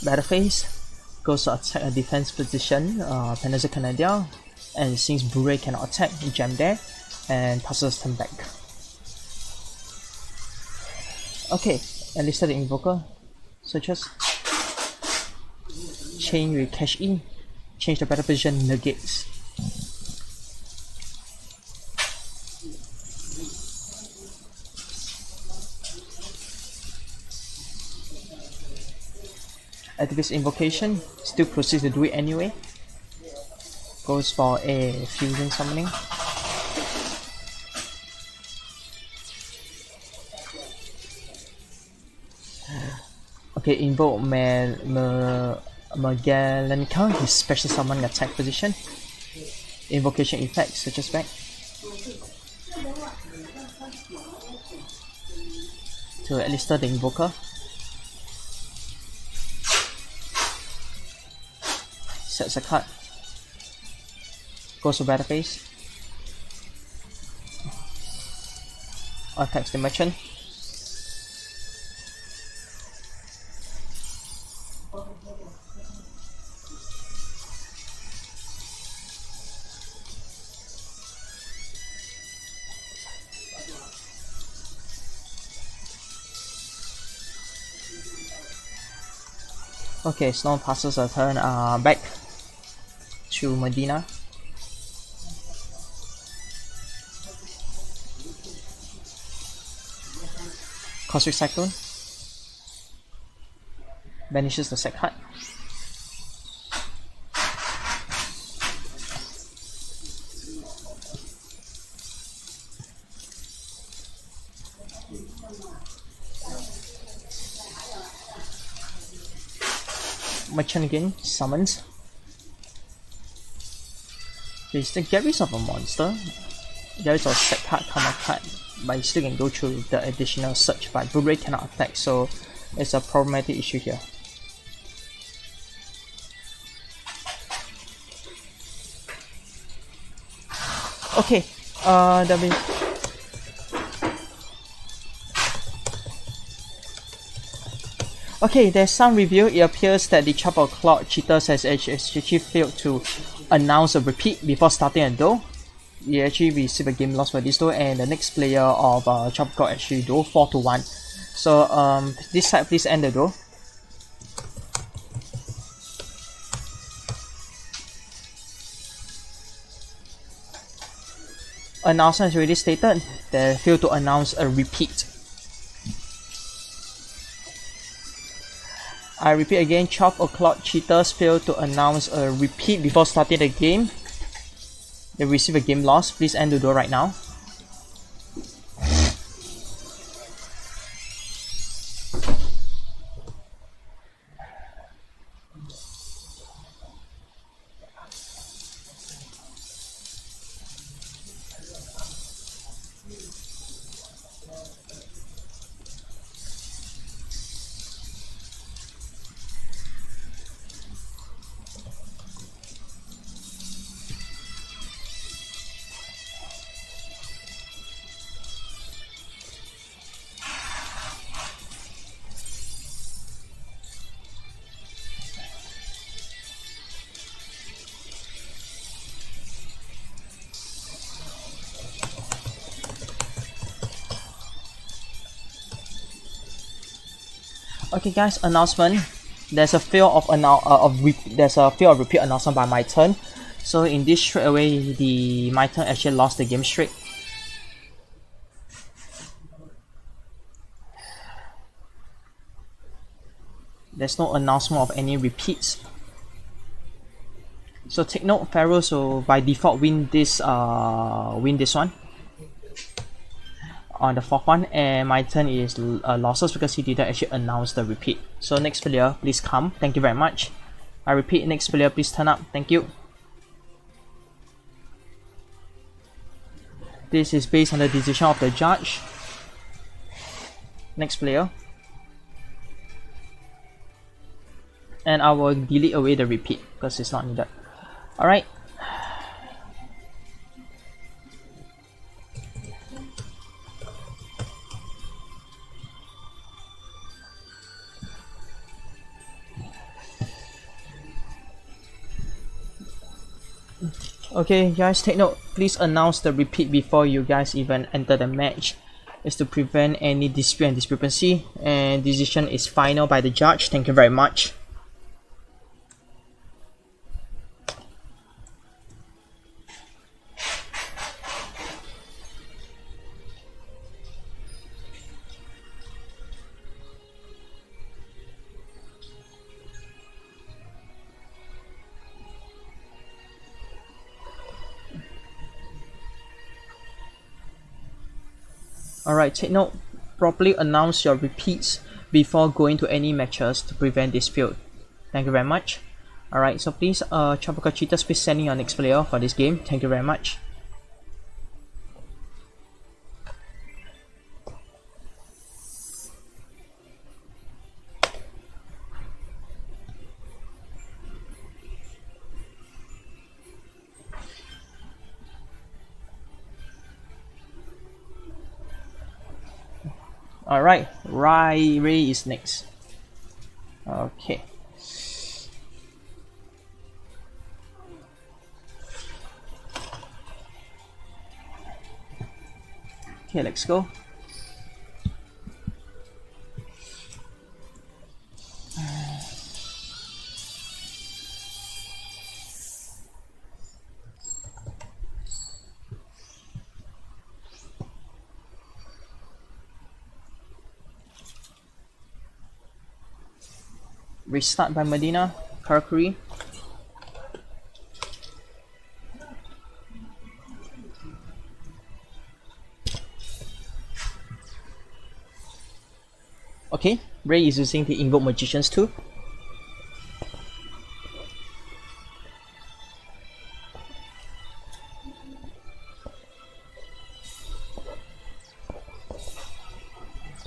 Battle phase goes to attack a defense position, Peninsula Canada, and since Bure cannot attack, jam there and passes turn back. Okay, enlisted the invoker, searches, chain with cash in, change the battle position, negates. Activates invocation, still proceeds to do it anyway. Goes for a fusion summoning. Okay, invoke Magellanka, his special summon attack position. Invocation effect, searches back. To enlist the invoker. Sets a card. Goes to battle phase. Attacks the merchant. Okay, Snow passes a turn back to Medina. Cosmic Cyclone. Banishes the sack card. Merchant again, summons. Okay, still get rid of a monster. There is a set card, command card, but you still can go through the additional search, but Blu-ray cannot attack, so it's a problematic issue here. Okay, there'll be okay, there's some review. It appears that the 12o'Clock cheaters has actually failed to announce a repeat before starting a duel. You actually receive a game loss for this duel, and the next player of 12o'Clock actually duel 4-1. So this side please end the duel. Announcement is already stated. They failed to announce a repeat. I repeat again, 12o'Clock cheaters failed to announce a repeat before starting the game. They receive a game loss. Please end the duel right now. Okay, guys, announcement. There's a fear of repeat announcement by my turn. So in this straight away, my turn actually lost the game streak. There's no announcement of any repeats. So take note, Pharaohs will by default win this one on the fourth one, and my turn is losses because he didn't actually announce the repeat. So next player, please come. Thank you very much. I repeat, next player, please turn up. Thank you. This is based on the decision of the judge. Next player. And I will delete away the repeat because it's not needed. Alright. Okay, guys, take note. Please announce the repeat before you guys even enter the match. Is to prevent any dispute and discrepancy. And decision is final by the judge. Thank you very much. Alright, take note, properly announce your repeats before going to any matches to prevent dispute. Thank you very much. Alright, so please, 12o'Clock cheaters, please send in your next player for this game. Thank you very much. Alright, Ray is next. Okay. Okay, let's go. Restart by Medina, Karakuri. Okay, Ray is using the Invoke Magicians too.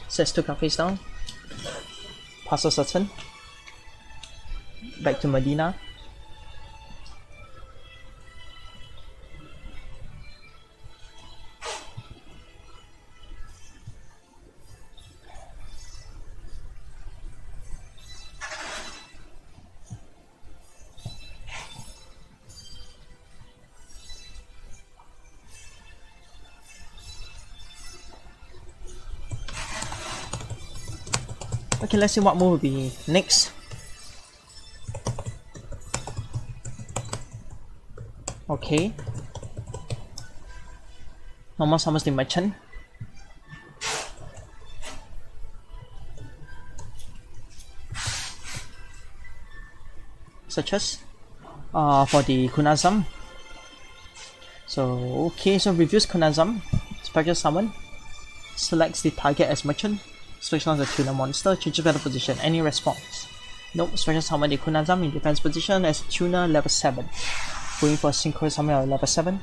Sets 2 card face down. Passes a turn. Back to Medina. Okay, let's see what move will be next. Okay. Normal summons the merchant. Such as for the Kunazam. So okay, so reviews Kunazam. Special summon. Selects the target as merchant. Special on the tuner monster. Changes battle position. Any response? Nope. Special summon the Kunazam in defense position as tuner level 7. Going for synchro summon at level 7.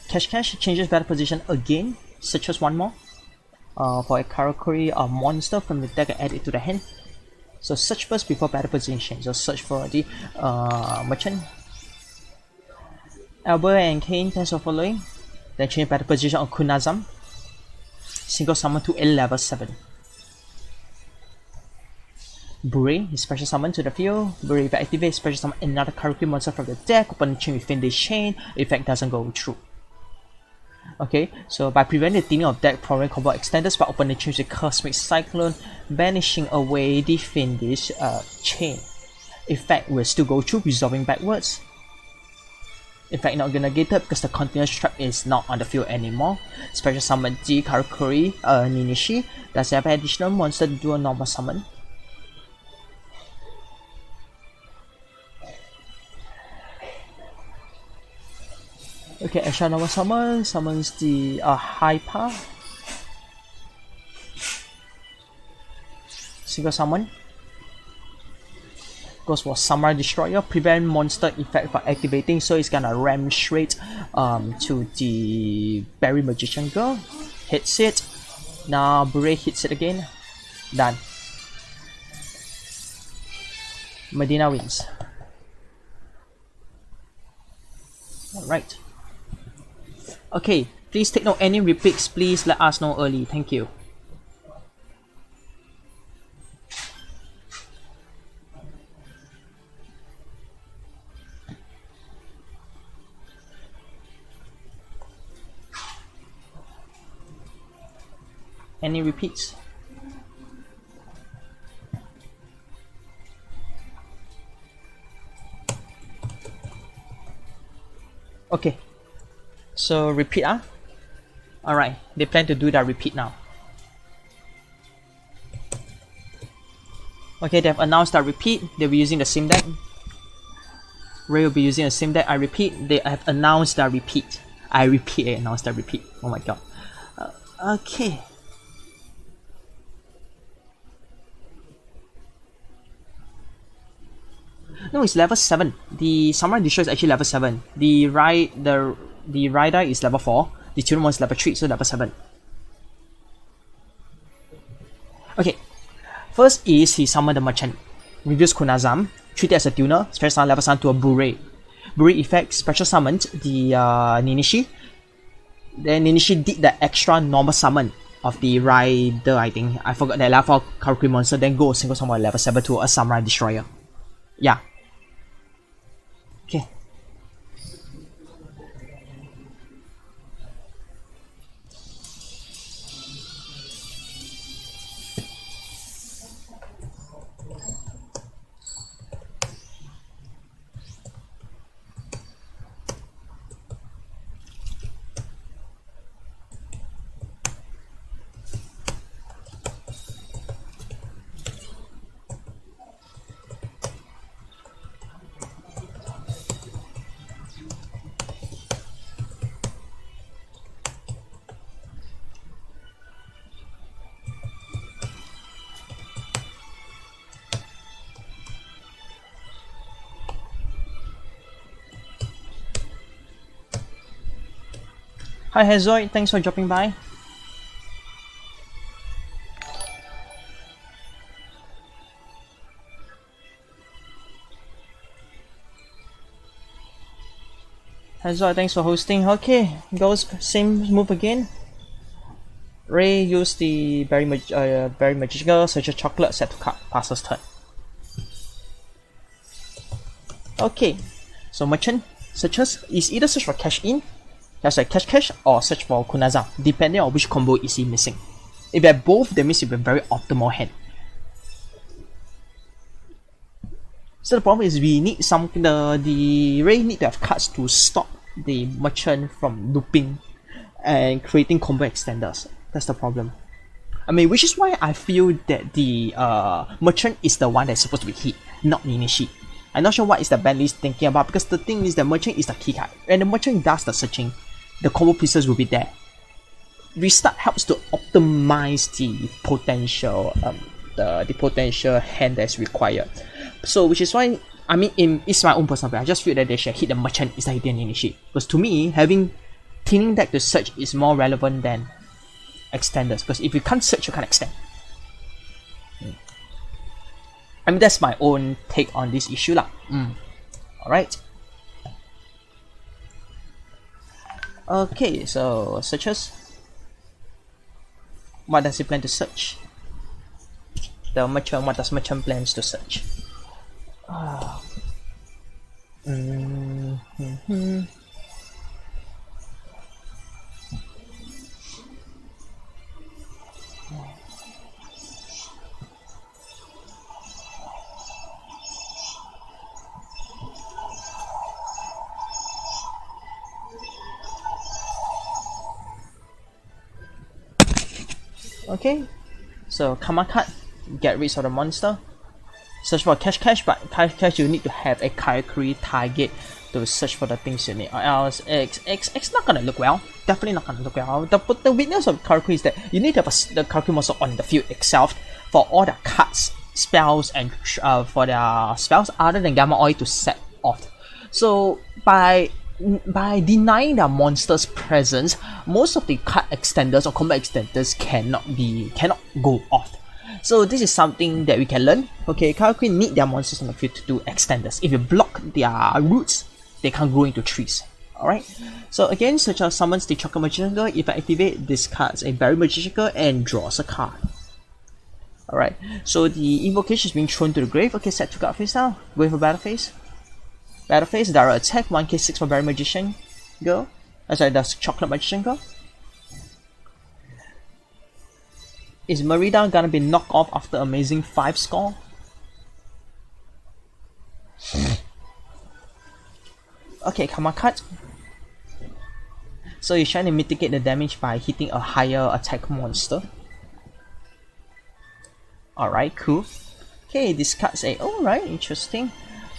Cash changes battle position again, searches one more. For a Karakuri monster from the deck and add it to the hand. So search first before battle position. So search for the merchant. Albert and Kane, thanks for following. Then change battle position on Kunazam. Single summon to a level 7. Bure is special summon to the field. Bure if activate special summon another Karuki monster from the deck. Open chain within this chain. Effect doesn't go through. Okay, so by preventing the thinning of deck problem combo extenders by opening chains with Cosmic Cyclone, banishing away the Fiendish chain. Effect will still go through, resolving backwards. Effect not gonna get it because the continuous trap is not on the field anymore. Special summon G Karakuri Ninishi. Does have additional monster to do a normal summon. Okay, extra normal summon summons the Hyper. Single summon. Goes for Samurai Destroyer. Prevent monster effect from activating, so it's gonna ram straight to the Berry Magician Girl. Hits it. Now Bure hits it again. Done. Medina wins. Alright. Okay, please take note any repeats, please let us know early. Thank you. Any repeats? Okay. So repeat Alright, they plan to do that repeat now. Okay, they have announced that repeat. They'll be using the same deck. Ray will be using the same deck. I repeat, they have announced that repeat. I repeat, they announced that repeat. Oh my god. Okay. No, it's level 7. The Samurai Destroyer is actually level 7. The Rider is level 4. The Children one is level 3, so level 7. Okay. First is he summoned the Merchant. Reduce Kunazam. Treat it as a tuner. Special summon level 7 to a Bure. Bure effect special summoned the Ninishi. Then Ninishi did the extra normal summon of the Rider, I think. I forgot that level 4 Karakuri monster. Then go single summon level 7 to a Samurai Destroyer. Yeah. Okay. Hi Hezoid, thanks for dropping by. Hezoid, thanks for hosting. Okay, goes same move again. Ray used the Berry Magical, such a chocolate, set to cut, passes turn. Okay, so Merchant searches is either search for cash in, cash or search for Kunaza, depending on which combo is he missing. If you have both, that means you have a very optimal hand. So the problem is we need the Ray need to have cards to stop the Merchant from looping and creating combo extenders. That's the problem. I mean, which is why I feel that the Merchant is the one that's supposed to be hit, not Ninishi. I'm not sure what is the ban list thinking about, because the thing is the Merchant is the key card. When the Merchant does the searching, the combo pieces will be there. Restart helps to optimize the potential the potential hand that's required. So which is why, I mean, it's my own personal opinion. I just feel that they should hit the Merchant instead of hitting Ninishi. Because to me, having thinning deck to search is more relevant than extenders. Because if you can't search, you can't extend. I mean, that's my own take on this issue lah. Alright. Okay, so searches. What does he plan to search? The merchant, what does merchant plans to search? Okay, so Karma card, get rid of the monster. Search for cash, but cash you need to have a Karakuri target to search for the things you need, or else X not gonna look well. Definitely not gonna look well. The weakness of Karakuri is that you need to have the Karakuri monster on the field itself for all the cards, spells, and for their spells other than Gamma Oil to set off. So by denying the monster's presence, most of the card extenders or combat extenders cannot go off. So this is something that we can learn. Okay, Karakuri need their monsters on the field to do extenders. If you block their roots, they can't grow into trees. Alright. So again, such as summons the Chocolate Magician Girl. If I activate, discards a Berry Magician Girl and draws a card. Alright. So the invocation is being thrown to the grave. Okay, set to card face now. Wait for battle phase. Battle phase, direct attack, 1k6 for Berry Magician Girl. Sorry, that's Chocolate Magician Girl. Is Merida gonna be knocked off after amazing 5 score? Okay, Karma card. So you're trying to mitigate the damage by hitting a higher attack monster. Alright, cool. Okay, discards a. Alright, interesting.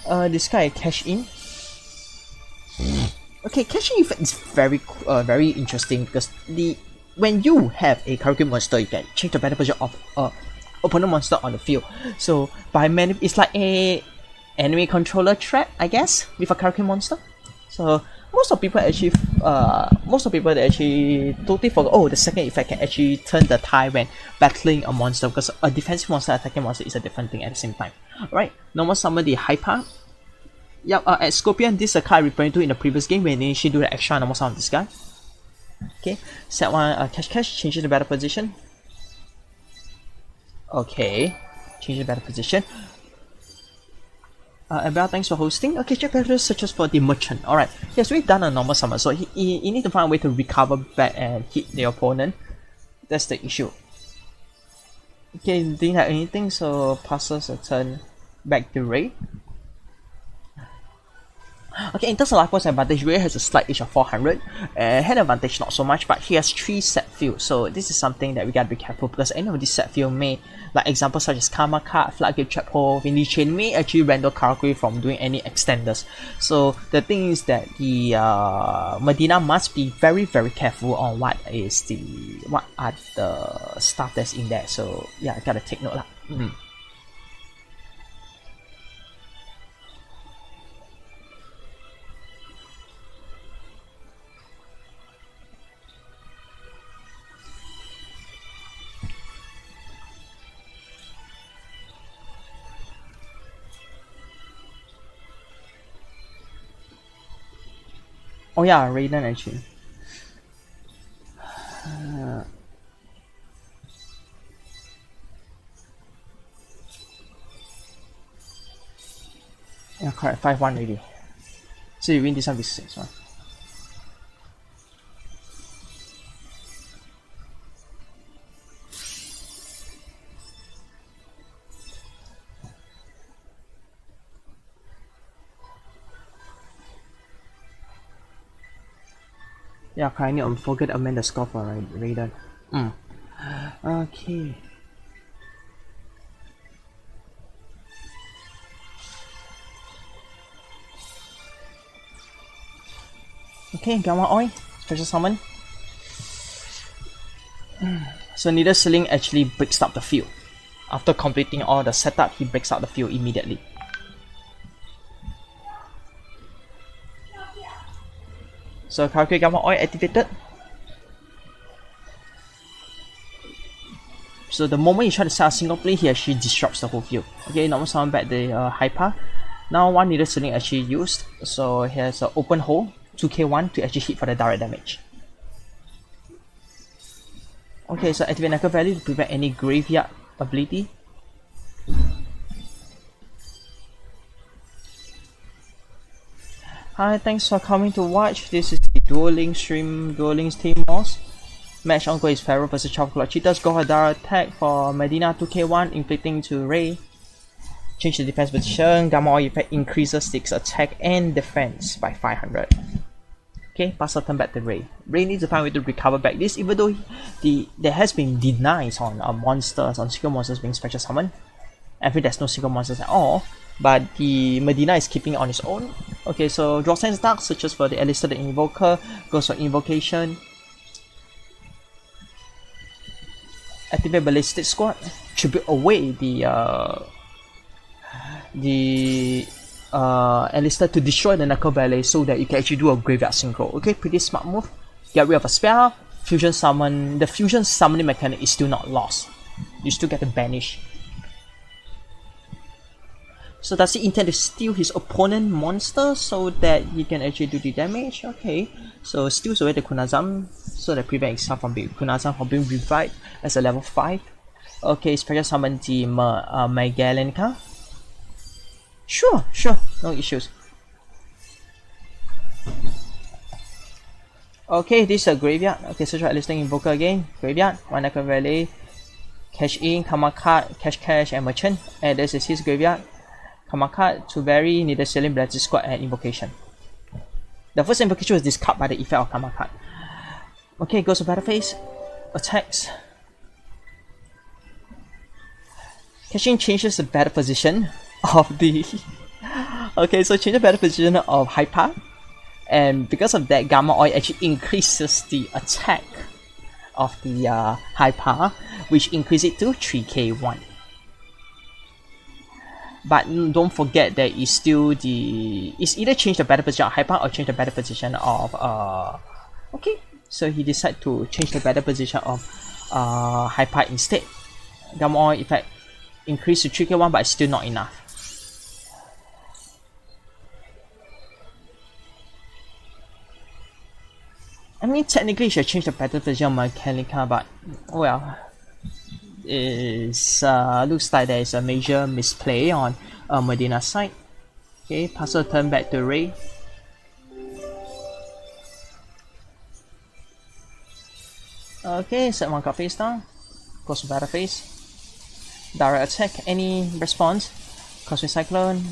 Discard a cash in. Okay, cash in effect is very interesting because when you have a Karakuri monster, you can change the battle position of opponent monster on the field. So by it's like a enemy controller trap, I guess, with a Karakuri monster. So most of people actually totally forget. Oh, the second effect can actually turn the tide when battling a monster, because a defensive monster attacking monster is a different thing at the same time. Alright, normal summon the Hyper. Yep, at Scorpion, this is a card referring to in the previous game when they initially do the extra normal summon this guy. Okay, set one cash, changes the battle position. Okay, change the battle position. Abel, thanks for hosting. Okay, check battle searches for the merchant. Alright, yes, we've done a normal summon, so he need to find a way to recover back and hit the opponent. That's the issue. Okay, didn't have anything, so passes a turn back to Ray. Okay, in terms of life points advantage, Ray has a slight edge of 400. Head advantage not so much, but he has 3 set fields, so this is something that we gotta be careful, because any of these set field may, like examples such as Karma card, Floodgate Trap Hole, Vindy Chain may actually render Karakuri from doing any extenders. So the thing is that the Medina must be very careful on what are the stuff that's in there. So yeah, I gotta take note lah. Oh yeah, Raiden actually. Yeah, correct. 5-1 already. So you win this one with 6-1. Yeah, I need to forget to amend the score for Raiden. Okay. Okay, Gamma Oil, special summon. So Needle Ceiling actually breaks up the field. After completing all the setup, he breaks up the field immediately. So Karakuri Gamma Oil activated. So the moment you try to set a single play, he actually disrupts the whole field. Okay, normal summon back the Hyper. Now one Needle Ceiling actually used, so he has an open hole 2k1 to actually hit for the direct damage. Okay, so activate Knuckle Valley to prevent any graveyard ability. Hi, thanks for coming to watch. This is the Duel Links stream, Duel Links team boss. Match ongoing is Pharaohs vs 12o'Clock Cheetahs. Go for direct attack for Medina 2k1, inflicting to Ray. Change the defense position. Gamma Oil effect increases Stick's attack and defense by 500. Okay, pass the turn back to Ray. Ray needs to find a way to recover back this, even though there has been denies on monsters, on single monsters being special summoned. I think there's no single monsters at all, but the Medina is keeping it on its own. Okay, so draw Sense Dark, searches for the Alistair the Invoker, goes for Invocation. Activate Ballistic Squad, tribute away the Alistair to destroy the Knuckle Valley so that you can actually do a graveyard synchro. Okay, pretty smart move. Get rid of a spell, fusion summon. The fusion summoning mechanic is still not lost. You still get to banish. So does he intend to steal his opponent monster so that he can actually do the damage? Okay, so steals away the Kunazam so that prevents himself from being revived as a level 5. Okay, special summon the Megalenka. Sure, no issues. Okay, this is a graveyard. Okay, so try listing Invoker again. Graveyard, one Knuckle Valley, cash in, Karma card, cash, and merchant. And this is his graveyard. Karma card to vary, neither Selling Ballistic Squad and Invocation. The first invocation was discarded by the effect of Karma card. Okay, goes to battle phase. Attacks. Cashing changes the battle position of the okay, so change the battle position of Hyper, and because of that, Gamma Oil actually increases the attack of the Hyper, which increases it to 3k1. But don't forget that it's still it's either change the battle position of Hyper or change the battle position of okay, so he decided to change the battle position of Hyper instead. Gamma Oil effect increase to 3k1, but it's still not enough. I mean, technically, you should change the battle position of Mechanica, but well, it looks like there is a major misplay on Medina's side. Okay, pass the turn back to Ray. Okay, set one card face down. Goes to battle phase. Direct attack, any response. Cosmic Cyclone.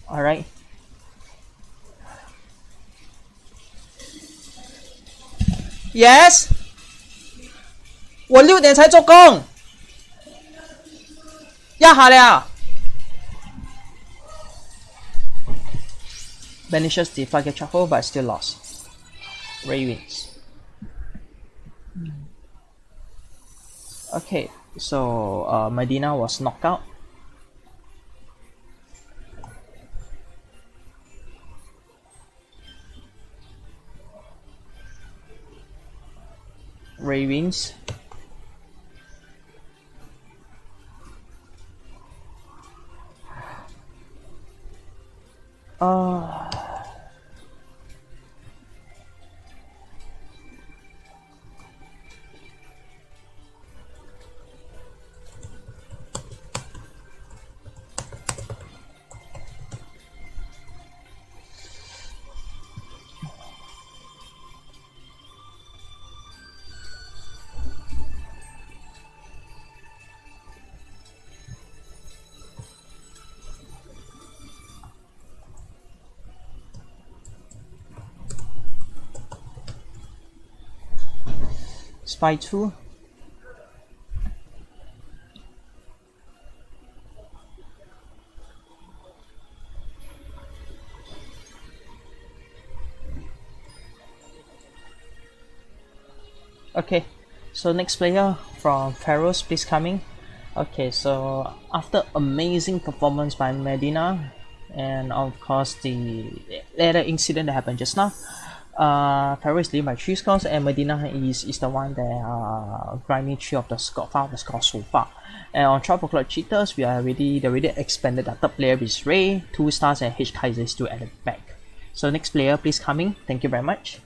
Alright. Yes! 我6点才做工，要好了。Banishes the Flag Shuffle, but still lost. Ray wins. Okay, so Medina was knocked out. Ray wins. Spy 2. Okay, so next player from Pharaohs, please coming. Okay, so after amazing performance by Medina, and of course the later incident that happened just now, Pharaohs is leading by 3 scores, and Medina is the one that grinding 3 of the score so far. And on 12 o'clock cheaters, they already expanded the third player with Ray, 2 stars, and H Kaiser is still at the back. So next player, please coming. Thank you very much.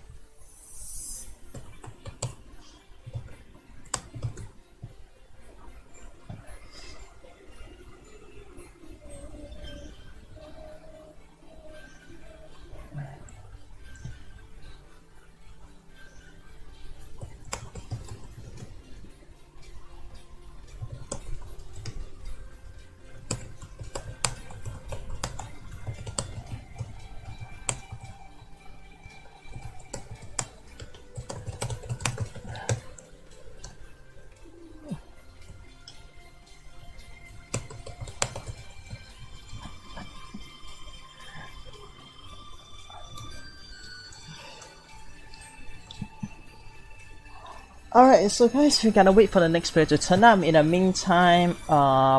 Alright, so guys, we gotta wait for the next player to turn up. In the meantime,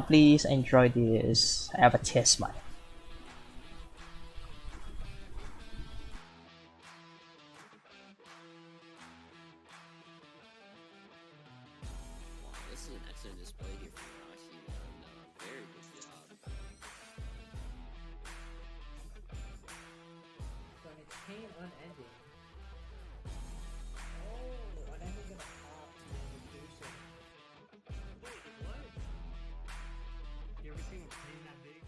please enjoy this. I have a test mic. This is an excellent display here from Rashi. Very good job. So an chain unending. Oh, unending gonna pop invocation. Wait, what? You ever seen a plane that big,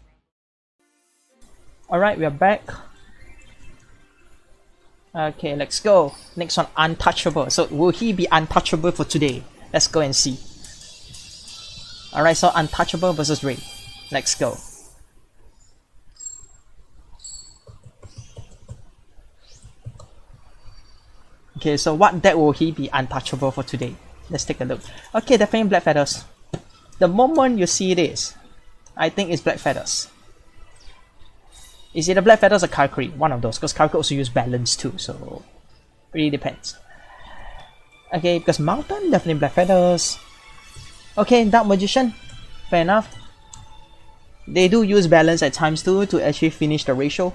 bro? Alright, we are back. Okay, let's go. Next one, untouchable. So will he be untouchable for today? Let's go and see. Alright, so untouchable versus Ray. Let's go. Okay, so what deck will he be untouchable for today? Let's take a look. Okay, definitely Black Feathers. The moment you see this, I think it's Black Feathers. Is it a Black Feathers or Karakuri? One of those, because Karakuri also use balance too, so really depends. Okay, because Mountain, definitely Black Feathers. Okay, Dark Magician, fair enough. They do use balance at times too to actually finish the ratio.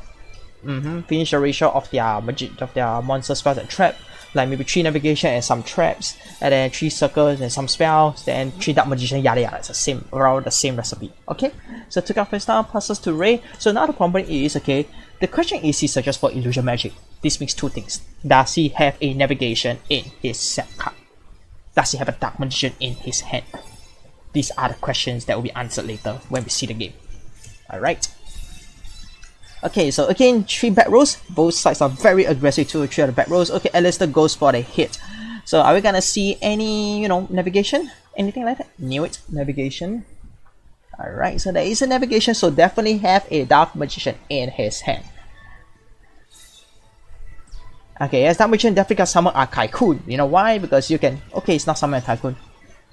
Finish the ratio of their monster spells and trap. Like maybe 3 navigation and some traps, and then 3 circles and some spells, then 3 dark magician, yada yada. It's the same, around the same recipe. Okay, so took out first down, passes to Ray. So now the problem is, okay, the question is he searches for illusion magic. This means 2 things. Does he have a navigation in his set card? Does he have a dark magician in his hand? These are the questions that will be answered later when we see the game. Alright. Okay, so again, 3 back rows. Both sides are very aggressive to 3 of the back rows. Okay, Alistair goes for the hit. So are we gonna see any, navigation? Anything like that? Knew it, navigation. Alright, so there is a navigation, so definitely have a Dark Magician in his hand. Okay, yes, Dark Magician definitely got summon a Tycoon. You know why? Because you can... Okay, it's not summon a Tycoon.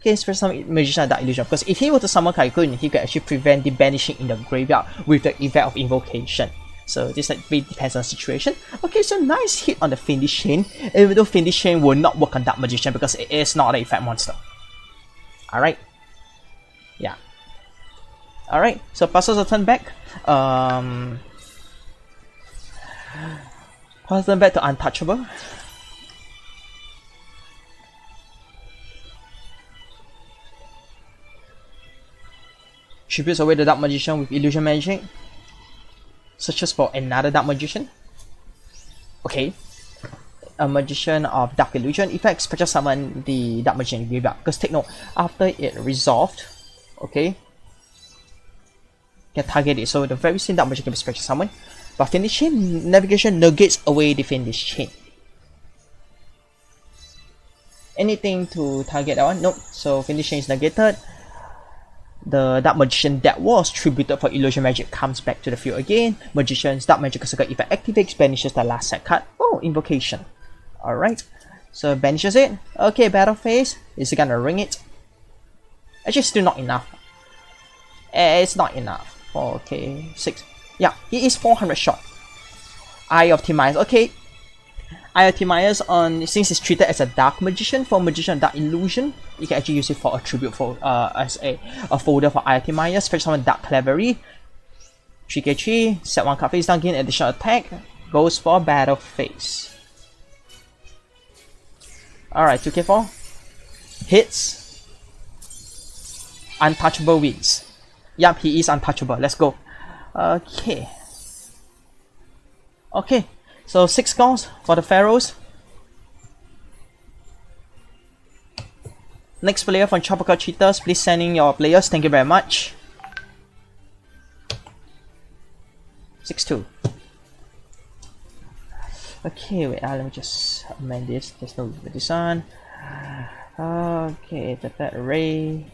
Okay, it's for some Magician and Dark Illusion. Because if he were to summon Tycoon, he could actually prevent the banishing in the graveyard with the effect of invocation. So this really depends on the situation. Okay, so nice hit on the Fiendish Chain. Even though Fiendish Chain will not work on Dark Magician because it is not an effect monster. Alright. Yeah. Alright, so passes a turn back. Passes turn back to Untouchable. Tributes away the Dark Magician with Illusion Magic. Searches for another Dark Magician. Okay. A Magician of Dark Illusion effect, special summon the Dark Magician graveyard. Because take note, after it resolved, okay, can target it. So the very same Dark Magician can be special summoned. But Fiendish Chain navigation negates away the Fiendish Chain. Anything to target that one? Nope. So Fiendish Chain is negated. The Dark Magician that was tributed for Illusion Magic comes back to the field again. Magician's Dark Magic Circle effect activates, banishes the last set card. Oh, Invocation. Alright. So banishes it. Okay, Battle Phase. Is he gonna ring it? Actually, still not enough. It's not enough. Okay, 6. Yeah, he is 400 short. Eye of Timaeus. Okay. Eye of Timaeus on, since it's treated as a Dark Magician, for Magician Dark Illusion, you can actually use it for a tribute for as a folder for Eye of Timaeus. Fetch summon Dark Clevery. 3k3, set 1 card face down, gain additional attack. Goes for Battle Phase. Alright, 2k4. Hits. Untouchable wins. Yup, he is untouchable. Let's go. Okay. Okay, so 6 scores for the Pharaohs. Next player from 12o'Clock Cheaters, please send in your players. Thank you very much. 6-2. Okay, wait, let me just amend this. There's no with this one. Okay, that array.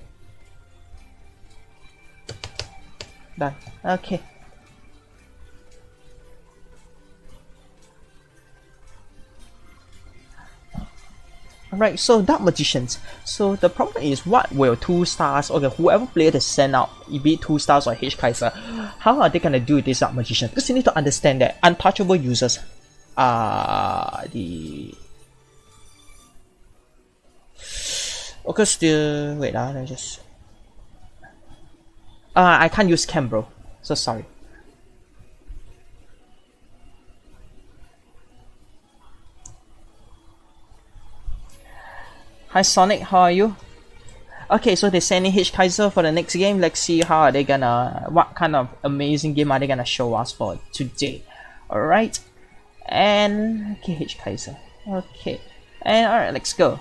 Done. Okay. Alright, so Dark Magicians. So the problem is, what will 2 stars, okay, whoever player they send out, be it 2 stars or H Kaiser, how are they gonna do this Dark Magician? Because you need to understand that untouchable users are the... Okay, still... Wait, let me just... I can't use cam, bro. So sorry. Hi Sonic, how are you? Okay, so they're sending H Kaiser for the next game. Let's see how are they gonna, what kind of amazing game are they gonna show us for today. Alright. And okay, H Kaiser. Okay. And alright, let's go.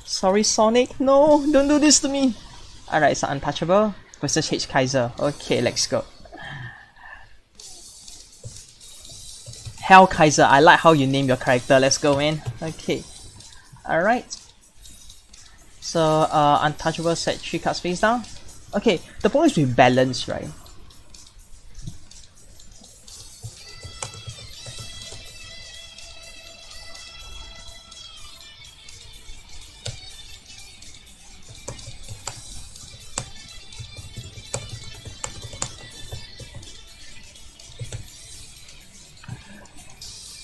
Sorry Sonic, no, don't do this to me. Alright, so Untouchable versus H Kaiser. Okay, let's go. Hell Kaiser, I like how you name your character. Let's go, man. Okay. Alright. So Untouchable set 3 cards face down. Okay, the problem is with balance, right?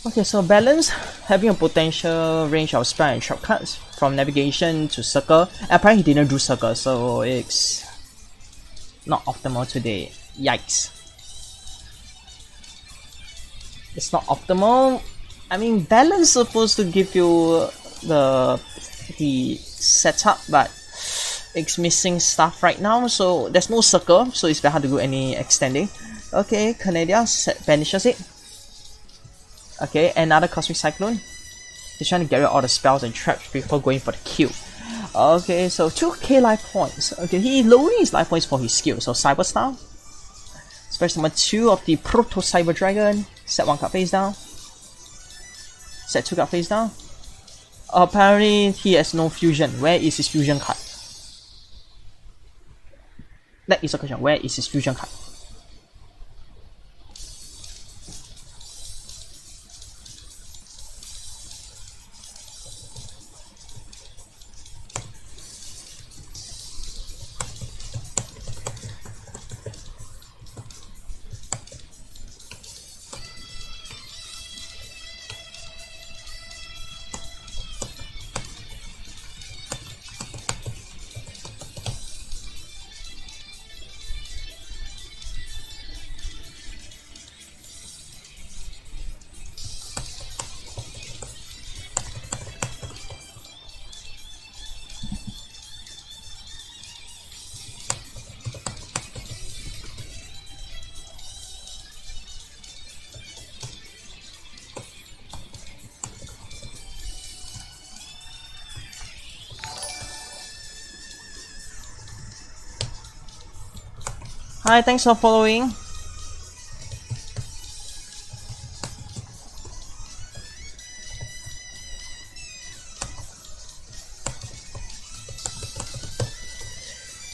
Okay, so balance, having a potential range of spell and trap cards from navigation to circle. Apparently he didn't do circle, so it's not optimal today. Yikes. It's not optimal. I mean, balance is supposed to give you the setup, but it's missing stuff right now, so there's no circle, so it's very hard to do any extending. Okay, Canada banishes it. Okay, another Cosmic Cyclone. He's trying to get rid of all the spells and traps before going for the kill. Okay, so 2k life points. Okay, he lowering his life points for his skill. So Cyber Star. Special number 2 of the Proto Cyber Dragon. Set 1 card face down. Set 2 card face down. Apparently he has no fusion. Where is his fusion card? That is the question. Where is his fusion card? Hi, thanks for following.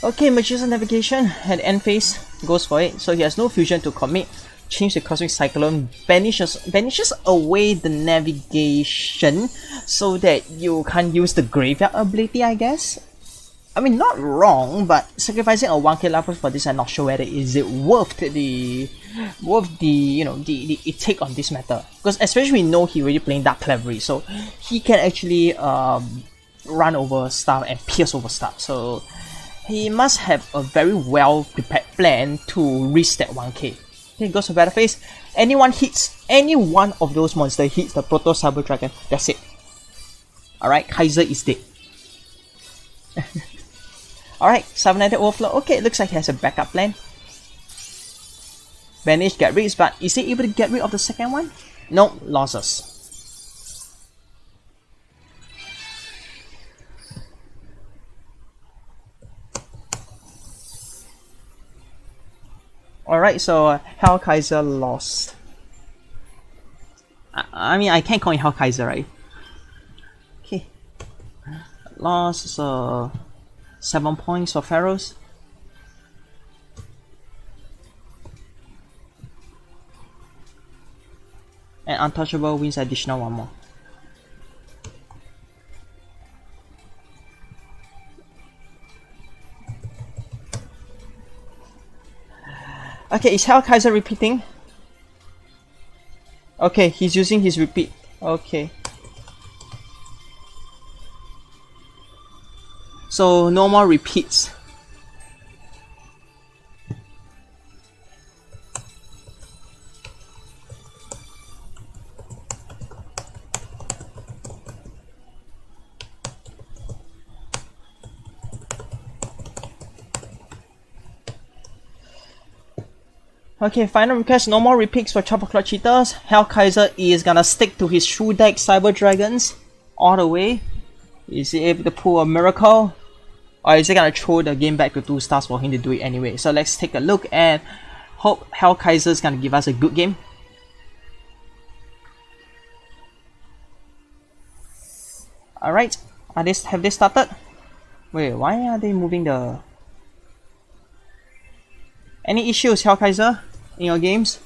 Okay, Magician Navigation at end phase goes for it. So he has no fusion to commit. Change the Cosmic Cyclone, banishes away the navigation so that you can't use the graveyard ability, I guess. I mean, not wrong, but sacrificing a 1k life for this, I'm not sure whether is it worth the you know the take on this matter, because especially we know he already playing Dark Clevery, so he can actually run over stuff and pierce over stuff. So he must have a very well prepared plan to reach that 1k. Okay, goes to battle phase. Anyone hits any one of those monsters hits the Proto Cyber Dragon. That's it. Alright, Kaiser is dead. Alright, Cybernetic Overflow. Okay, it looks like he has a backup plan. Banish, get rid, but is he able to get rid of the second one? No, losses. Alright, so Hell Kaiser lost. I mean, I can't call him Hell Kaiser, right? Okay. Lost, so 7 points for Pharaohs. And Untouchable wins additional 1 more. Okay, is Hell Kaiser repeating? Okay, he's using his repeat. Okay. So no more repeats. Okay, final request, no more repeats for 12o'Clock cheaters. Hell Kaiser is gonna stick to his true deck Cyber Dragons all the way. Is he able to pull a miracle? Or is he gonna throw the game back to 2 stars for him to do it anyway? So let's take a look and hope Hell Kaiser is gonna give us a good game. Alright, have they started? Wait, why are they moving the... Any issues, Hell Kaiser, in your games?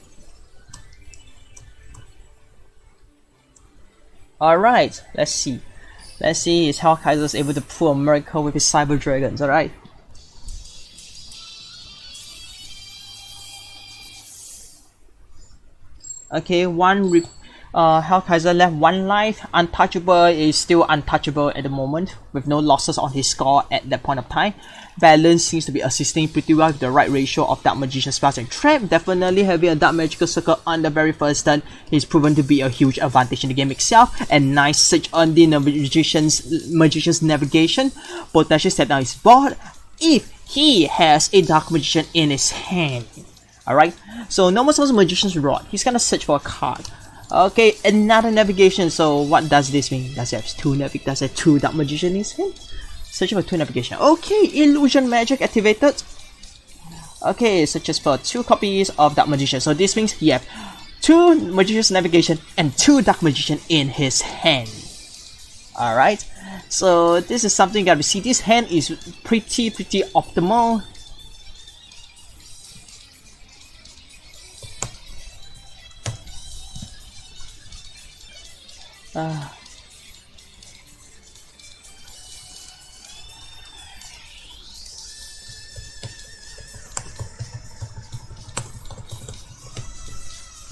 Alright, let's see. Let's see if Hell Kaiser is able to pull a miracle with his Cyber Dragons, alright? Okay, Hell Kaiser left 1 life. Untouchable is still untouchable at the moment, with no losses on his score at that point of time. Balance seems to be assisting pretty well with the right ratio of Dark Magician spells and trap. Definitely having a Dark Magical Circle on the very first turn is proven to be a huge advantage in the game itself. And nice search on the Magician's Navigation. Potentially set down his board if he has a Dark Magician in his hand. Alright, so normal summons Magician's Rod. He's gonna search for a card. Okay, another navigation. So what does this mean? Does he have 2 Dark Magician in his hand? Searching for 2 navigation. Okay, Illusion Magic activated. Okay, searches for 2 copies of Dark Magician. So this means he have 2 Magician's Navigation and 2 Dark Magician in his hand. Alright, so this is something that we see. This hand is pretty optimal.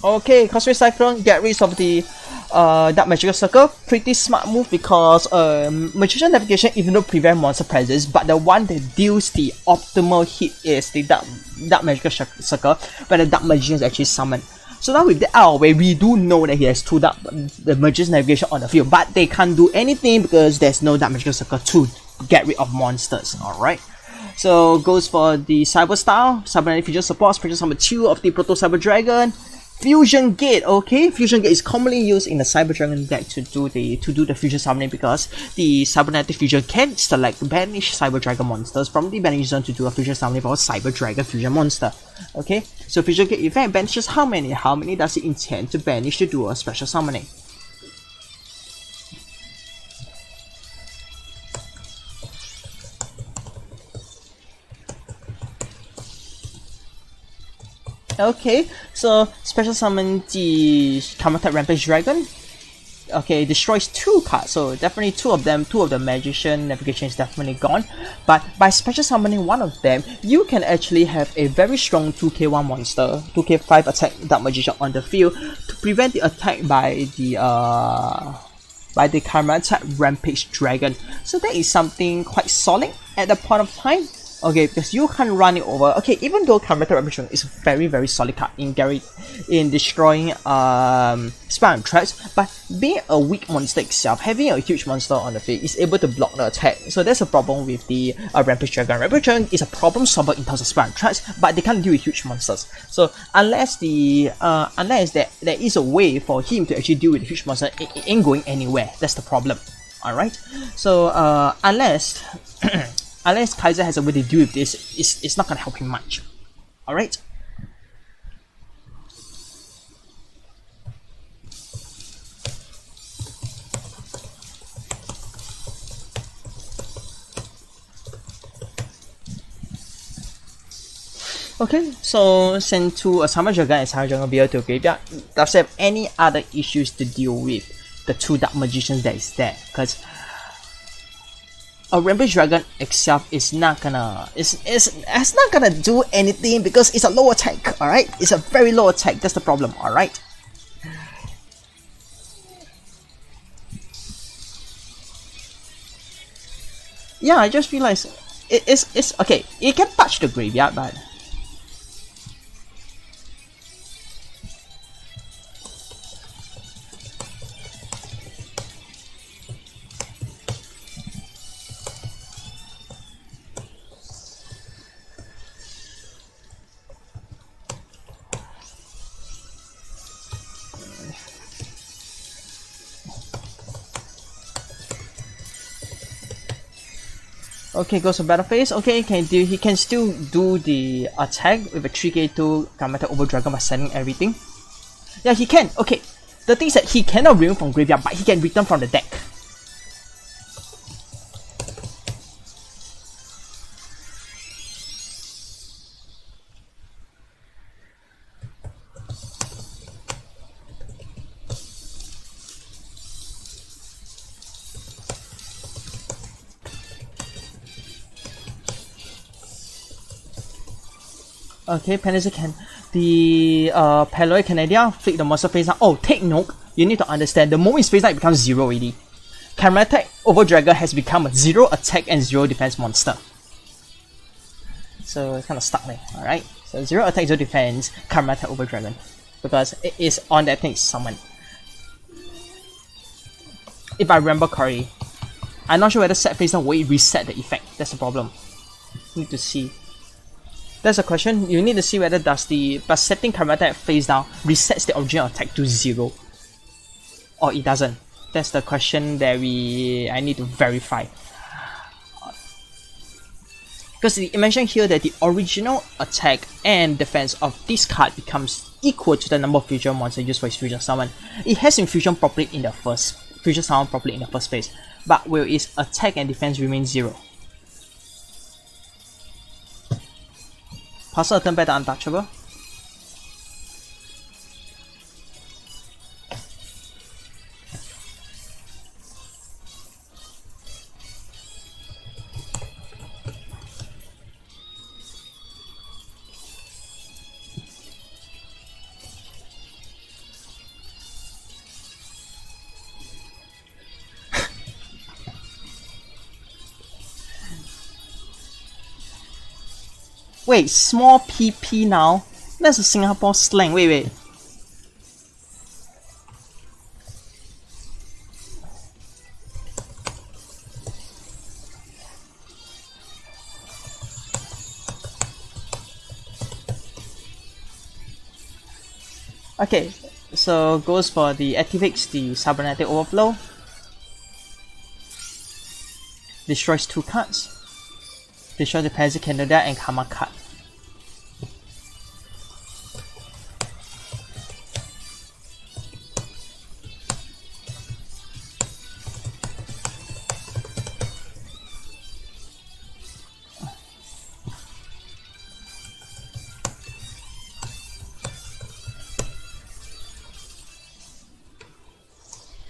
Okay, Cosmic Cyclone, get rid of the Dark Magical Circle. Pretty smart move because Magician Navigation even though prevent monster presence, but the one that deals the optimal hit is the Dark Magical Circle when the Dark Magician is actually summoned. So now with that out of the way, we do know that he has 2 the Magician's Navigation on the field, but they can't do anything because there's no Dark Magical Circle to get rid of monsters, alright? So goes for the Cyber Style, Cybernetic Fusion Support, Special Summon 2 of the Proto Cyber Dragon. Fusion Gate, okay, Fusion Gate is commonly used in the Cyber Dragon deck to do the fusion summoning because the Cybernetic Fusion can select banish Cyber Dragon monsters from the banish zone to do a fusion summoning for a Cyber Dragon fusion monster. Okay, so Fusion Gate event banishes how many? How many does it intend to banish to do a special summoning? Okay, so special summon the counter Rampage Dragon. Okay, it destroys 2 cards, so definitely 2 of the Magician Navigation is definitely gone. But by special summoning one of them, you can actually have a very strong 2k1 monster, 2k5 attack Dark Magician on the field to prevent the attack by the Chromatic Rampage Dragon. So that is something quite solid at the point of time. Okay, because you can't run it over. Okay, even though Chromatic Rampage Dragon is a very solid card in destroying spell and traps, but being a weak monster itself, having a huge monster on the field is able to block the attack. So that's a problem with the Rampage Dragon. Rampage Dragon is a problem solver in terms of spell and traps, but they can't deal with huge monsters. So unless there is a way for him to actually deal with the huge monster, it ain't going anywhere. That's the problem. Alright? So unless unless Kaiser has a way to deal with this, it's not gonna help him much. Alright? Okay, so send 2 Summer Dragon and Summer Dragon Beer to graveyard. Does it have any other issues to deal with the 2 Dark Magicians that is there? Because a Rampage Dragon itself is not gonna it's not gonna do anything because it's a low attack, alright? It's a very low attack, that's the problem, alright? Yeah, I just realized it's okay, it can touch the graveyard, but okay, goes to battle phase. Okay, he can still do the attack with a 3k2 Chromatic Over Dragon by sending everything. Yeah, he can. Okay, the thing is that he cannot remove from graveyard, but he can return from the deck. Okay, Penalty can the Paloy Canadian flick the monster face down. Oh, take note, you need to understand the moment it's face down it becomes 0 already. Chromatic Over Dragon has become a 0 attack and 0 defense monster. So it's kinda stuck there, alright? So 0 attack, 0 defense, Chromatic Over Dragon. Because it is on that thing summon. If I remember correctly. I'm not sure whether set face down will it reset the effect. That's the problem. Need to see. That's a question. You need to see whether does setting Chromatic face down resets the original attack to 0. Or it doesn't. That's the question that I need to verify. Because it mentioned here that the original attack and defense of this card becomes equal to the number of fusion monsters used for its fusion summon. It has been fusion properly in the fusion summon properly in the first place. But will its attack and defense remain 0? Pass a turn back to untouchable. Wait, small PP now? That's a Singapore slang. Wait. Okay, so goes for the activates the Cybernetic Overflow. Destroys 2 cards. Destroy the Pansy Canada and Karma card.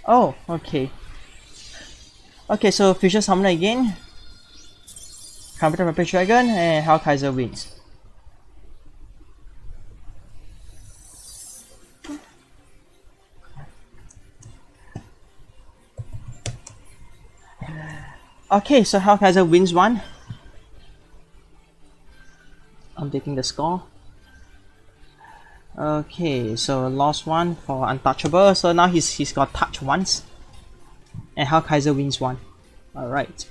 Oh, okay. Okay, so Fusion Summon again. Computer Rapid Dragon and Hellkaiser wins. Okay, so Hellkaiser wins one. I'm taking the score. Okay, so lost one for Untouchable. So now he's got touch once. And Hellkaiser wins one. Alright.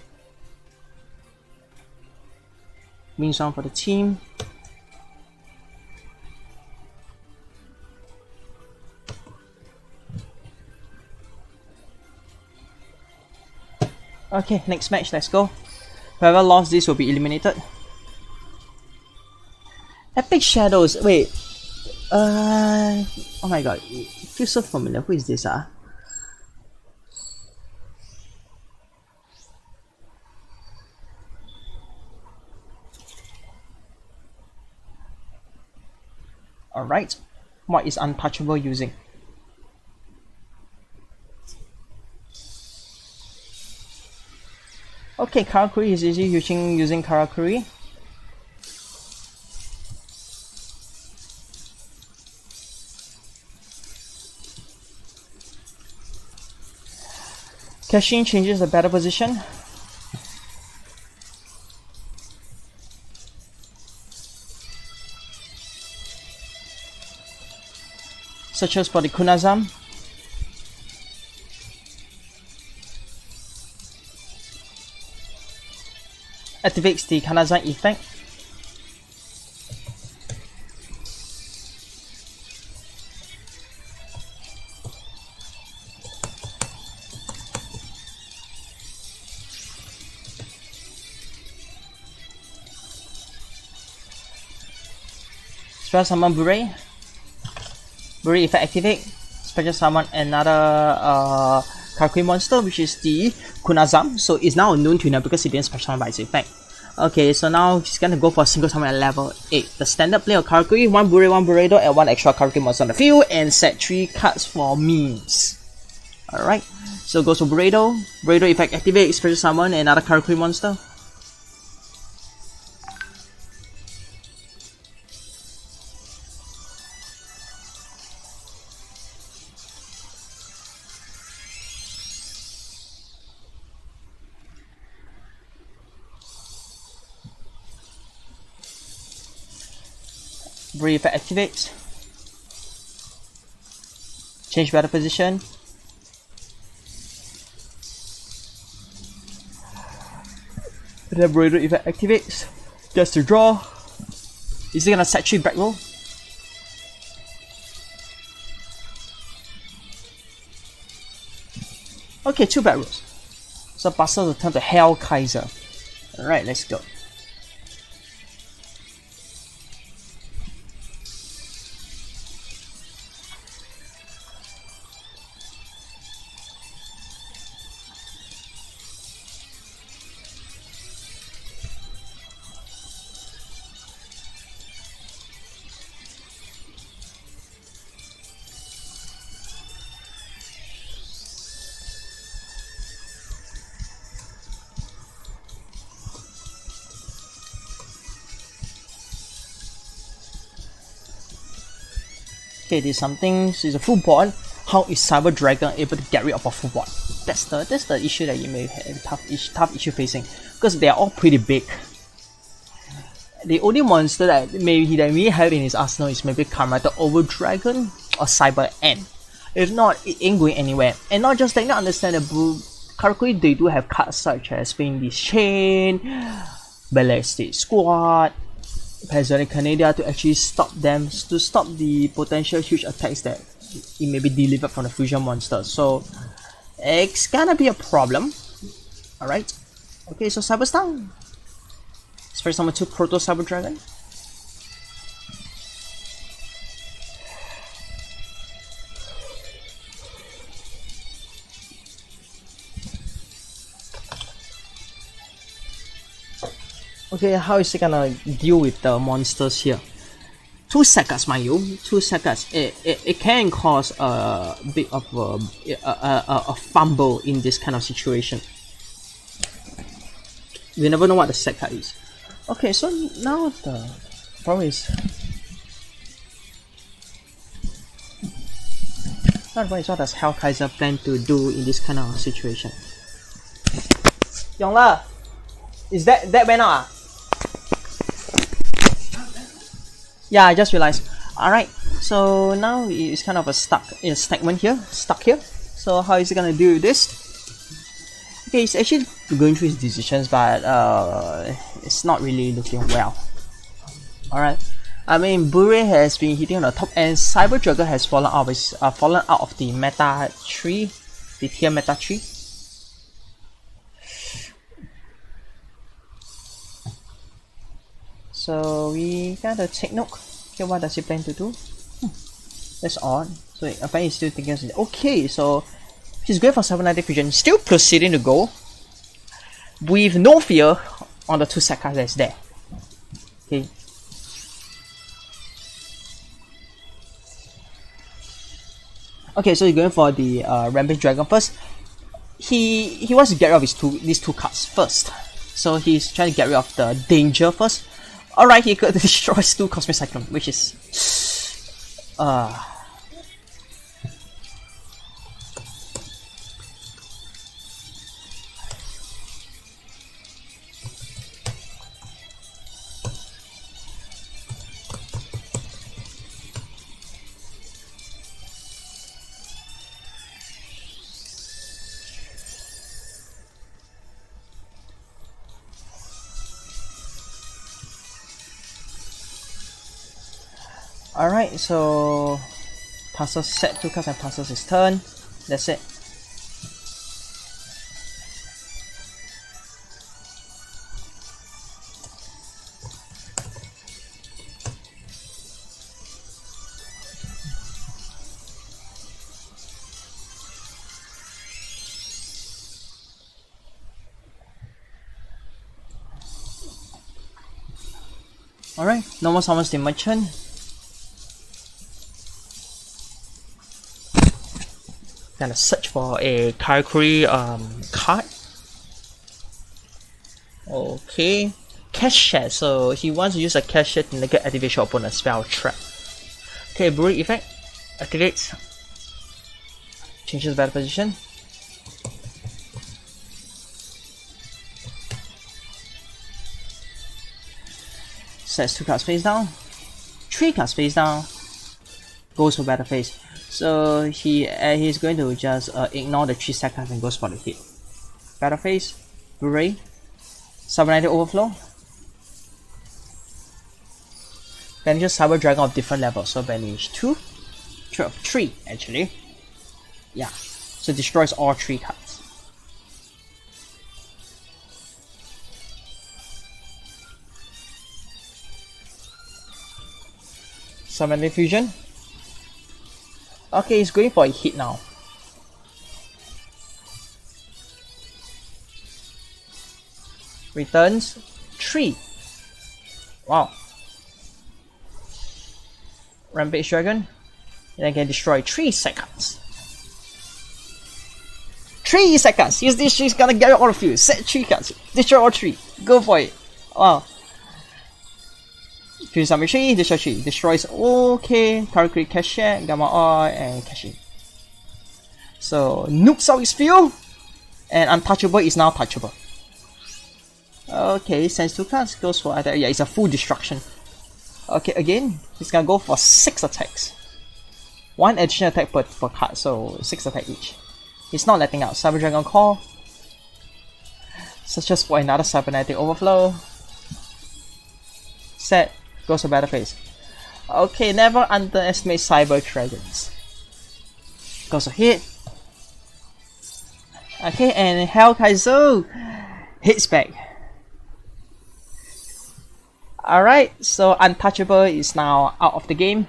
Wins one for the team. Okay, next match, let's go. Whoever lost this will be eliminated. Epic Shadows, wait. Oh my god, it feels so familiar. Who is this? Alright, what is Untouchable using? Okay, Karakuri is easy using Karakuri. Cashin changes the battle position. Searches for the Kunazam. Activates the Kanazan effect. Special summon Bure. Bure effect activate. Special summon another Karakuri monster, which is the Kunazam. So it's now a known tuner because it didn't special summon by its effect. Okay, so now he's gonna go for a single summon at level 8. The standard play of Karakuri, 1 Bure, 1 Buredo, and 1 extra Karakuri monster on the field, and set 3 cards for memes. Alright, so goes for Buredo. Buredo effect activate, special summon another Karakuri monster. Bure effect activates. Change battle position. The Buredo effect activates. Gets to draw. Is he gonna set 3 back roll? Okay, 2 back rolls. So passes the turn to Hellkaiser. Alright, let's go. Okay, this is something. This is a full board. How is Cyber Dragon able to get rid of a full board? That's the issue that you may have tough issue facing, because they are all pretty big. The only monster that may have in his arsenal is maybe Karmata Over Dragon or Cyber N. If not, it ain't going anywhere. And not just that, not understandable. Karakuri, they do have cards such as Spinning This Chain, Ballistic Squad, Pazonic Canadia to actually stop them, to stop the potential huge attacks that it may be delivered from the fusion monster. So it's gonna be a problem. Alright. Okay, so Cyberstar. Special summon 2 Proto Cyber Dragon. Okay, how is he gonna deal with the monsters here? 2 seconds, mind you, 2 seconds. It can cause a bit of a fumble in this kind of situation. You never know what the set card is. Okay, so now the problem is. What does Hellkaiser plan to do in this kind of situation? Yongla, is that went out? Yeah, I just realized. Alright, so now it's kind of a stuck here. So how is he gonna do this? Okay, he's actually going through his decisions, but it's not really looking well. Alright. I mean, Bure has been hitting on the top end. Cyber Dragon has fallen out of the meta tree, the tier meta tree. So we gotta take note. Okay, what does he plan to do? That's odd. So apparently he's still thinking of it. Okay, so he's going for 790 fusion, still proceeding to go with no fear on the 2 set cards that's there. Okay. Okay, so he's going for the Rampage Dragon first. He wants to get rid of these two cards first. So he's trying to get rid of the danger first. Alright, he could destroy 2 Cosmic Cyclone, which is alright, so passes set 2 cards and passes his turn. That's it. Alright, no more summons the merchant. Gonna search for a Karakuri card. Okay. Cash share, so he wants to use a cash share to negate activation opponent's spell trap. Okay, Break effect. Activates. Changes battle position. Sets 2 cards face down. 3 cards face down. Goes for battle phase. So he's going to just ignore the 3 set cards and goes for the hit. Battle phase, Blu-ray, 790 overflow. Banishes Cyber Dragon of different levels. So banish 3 actually. Yeah. So destroys all 3 cards. Summon Fusion. Okay, he's going for a hit now. Returns 3. Wow. Rampage Dragon. And I can destroy 3 seconds. 3 seconds! She's gonna get all of you. Set 3 cards. Destroy all 3. Go for it. Wow. 3 summon 3, destroy 3. Destroys okay. Karakuri Cashier, Gamma Ore, and Cashier. So nukes out his field. And untouchable is now touchable. Okay, sends 2 cards, goes for attack. Yeah, it's a full destruction. Okay, again, he's gonna go for 6 attacks. 1 additional attack per card, so 6 attack each. He's not letting out. Cyber Dragon Call. Searches for another Cybernetic Overflow. Set. Goes to battle phase. Okay, never underestimate Cyber Dragons. Goes to hit. Okay, and Hellkaiser hits back. Alright, so Untouchable is now out of the game.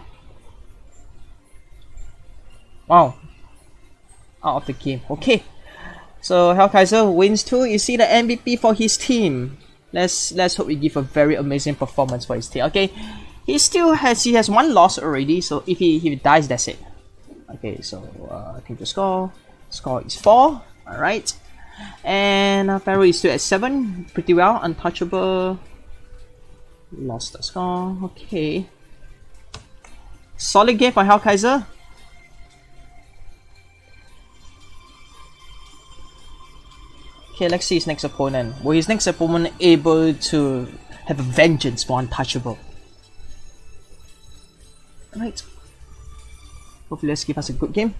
Wow. Out of the game. Okay. So Hellkaiser wins 2. You see the MVP for his team. Let's hope he give a very amazing performance for his team. Okay. he has one loss already, so if he dies, that's it. Okay, so team to score. Score is 4. Alright. And Pharaoh is still at 7. Pretty well. Untouchable. Lost the score. Okay. Solid game for Hellkaiser. Okay, let's see his next opponent. Will his next opponent able to have a vengeance for Untouchable? Alright. Hopefully let's give us a good game.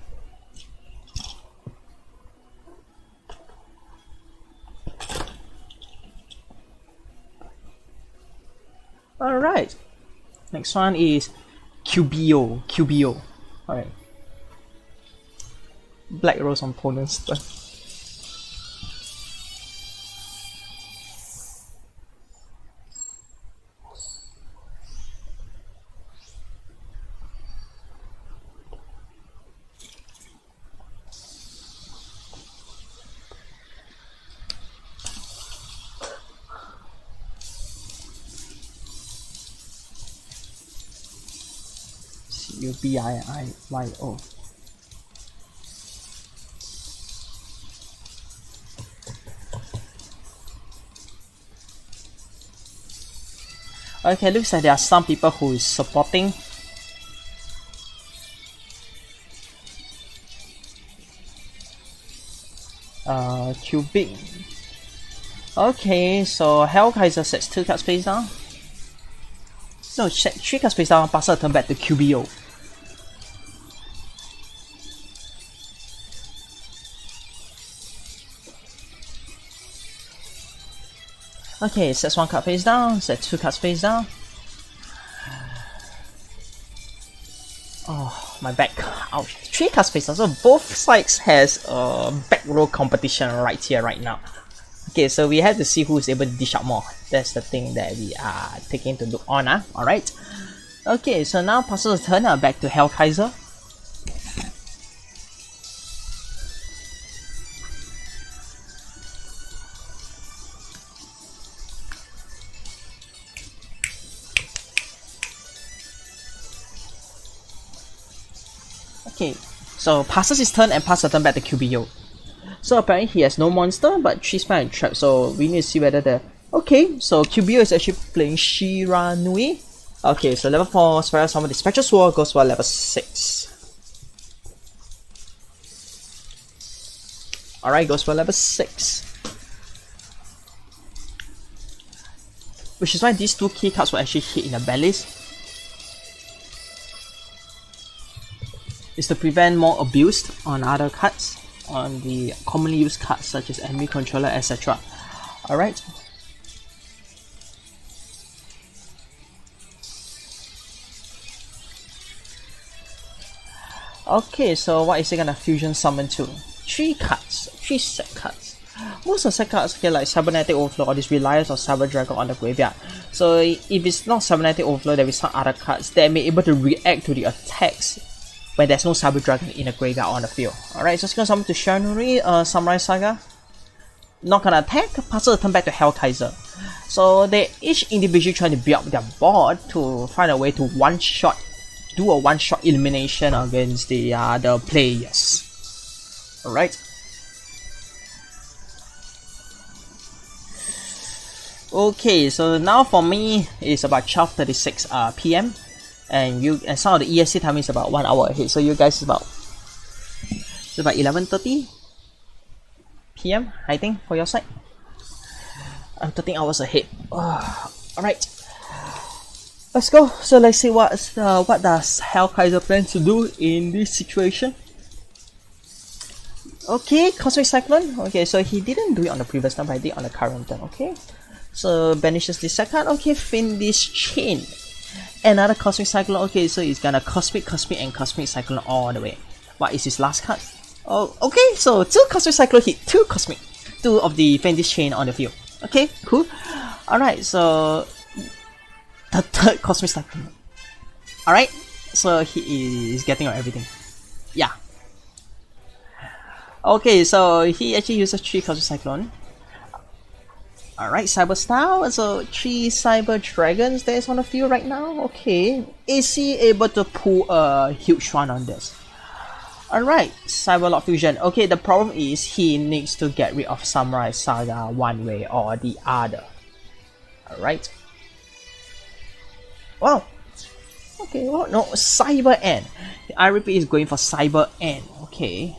Alright. Next one is QBO. Alright. Black Rose opponents. UBIIYO. Okay, looks like there are some people who is supporting. Cubic. Okay, so Hellkaiser sets 2 cards face down. No, set 3 cards face down, pass a turn back to QBO. Okay, sets 1 card face down, sets 2 cards face down. Oh, my back. Ouch. 3 cards face down, so both sides has a back row competition right here, right now. Okay, so we have to see who's able to dish out more. That's the thing that we are taking to look on. Alright. Okay, so now passes the turn back to Hellkaiser. Okay, so passes his turn and passes the turn back to QBO. So apparently he has no monster, but 3 spell and trap, so we need to see whether the... Okay, so QBO is actually playing Shiranui. Okay, so level 4 Spiral Summon the Spectral Sword goes for level 6. Alright, goes for level 6. Which is why these 2 key cards will actually hit in the balance. Is to prevent more abuse on other cards, on the commonly used cards such as enemy controller, etc. Alright. Okay, so what is he gonna fusion summon to? 3 cards, 3 set cards. Most of the set cards here like Cybernetic Overflow or this reliance on Cyber Dragon on the graveyard. So if it's not Cybernetic Overflow, there is some other cards that may be able to react to the attacks when there's no Cyber Dragon in the graveyard on the field. Alright, so it's gonna summon to Shiranui, Samurai Saga. Not gonna attack, passes the turn back to Hellkaiser. So they each individually trying to build up their board to find a way to do a one-shot elimination against the other players. Alright. Okay, so now for me it's about 12:36 PM. And some of the ESC time is about 1 hour ahead. So you guys is about 11:30 PM, I think, for your side. I'm 13 hours ahead. Alright. Let's go. So let's see what does Hellkaiser plan to do in this situation. Okay, Cosmic Cyclone. Okay, so he didn't do it on the previous turn, but he did on the current turn. Okay, so banishes this second. Okay, fin this chain. Another Cosmic Cyclone. Okay, so he's gonna Cosmic and Cosmic Cyclone all the way. What is his last card? Oh, okay, so 2 Cosmic Cyclone hit 2 Cosmic. 2 of the fin this chain on the field. Okay, cool. Alright, so the 3rd Cosmic Cyclone. Alright, so he is getting everything. Yeah. Okay, so he actually uses 3 Cosmic Cyclone. Alright, Cyber Style. So 3 Cyber Dragons that is on the field right now. Okay. Is he able to pull a huge one on this? Alright, Cyberlock Fusion. Okay, the problem is he needs to get rid of Samurai Saga one way or the other. Alright. Wow. Okay, well, no, Cyber End. I repeat, is going for Cyber End. Okay.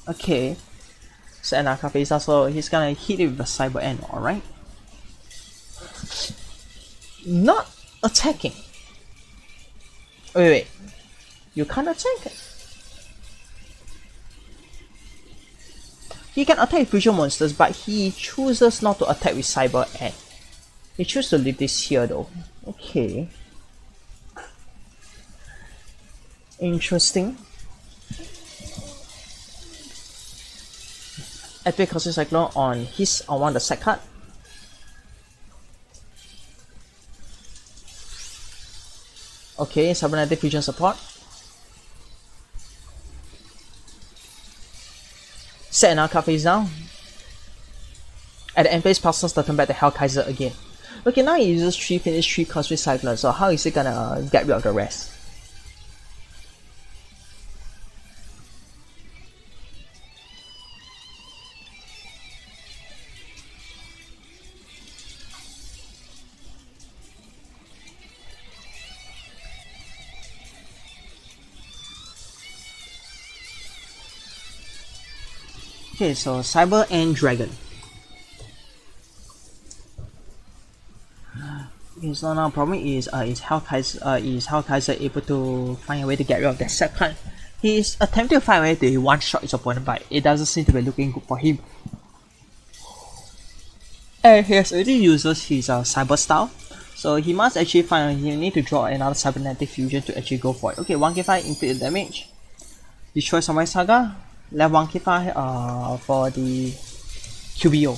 Okay. So Anaka Pesa, so he's gonna hit it with the Cyber End, alright? Not attacking. Wait. You can't attack it. He can attack fusion monsters, but he chooses not to attack with Cyber End. He chooses to leave this here though. Okay. Interesting. Epic Cosmic Cyclone on one of the set card. Okay, Cybernetic Fusion support. Set another card face down. At the end phase, passes the turn back to Hellkaiser again. Okay, now he uses 3 finish 3 Cosmic Cyclone, so how is he gonna get rid of the rest? Okay, so Cyber and Dragon. Okay, so now problem is Hellkaiser able to find a way to get rid of that set card? He's attempting to find a way to one-shot his opponent, but it doesn't seem to be looking good for him. And he has already uses his Cyber Style, so he must actually he need to draw another Cybernetic Fusion to actually go for it. Okay, 1k5 inflict the damage. Destroy Samurai Saga. Left 1k5 for the QBO.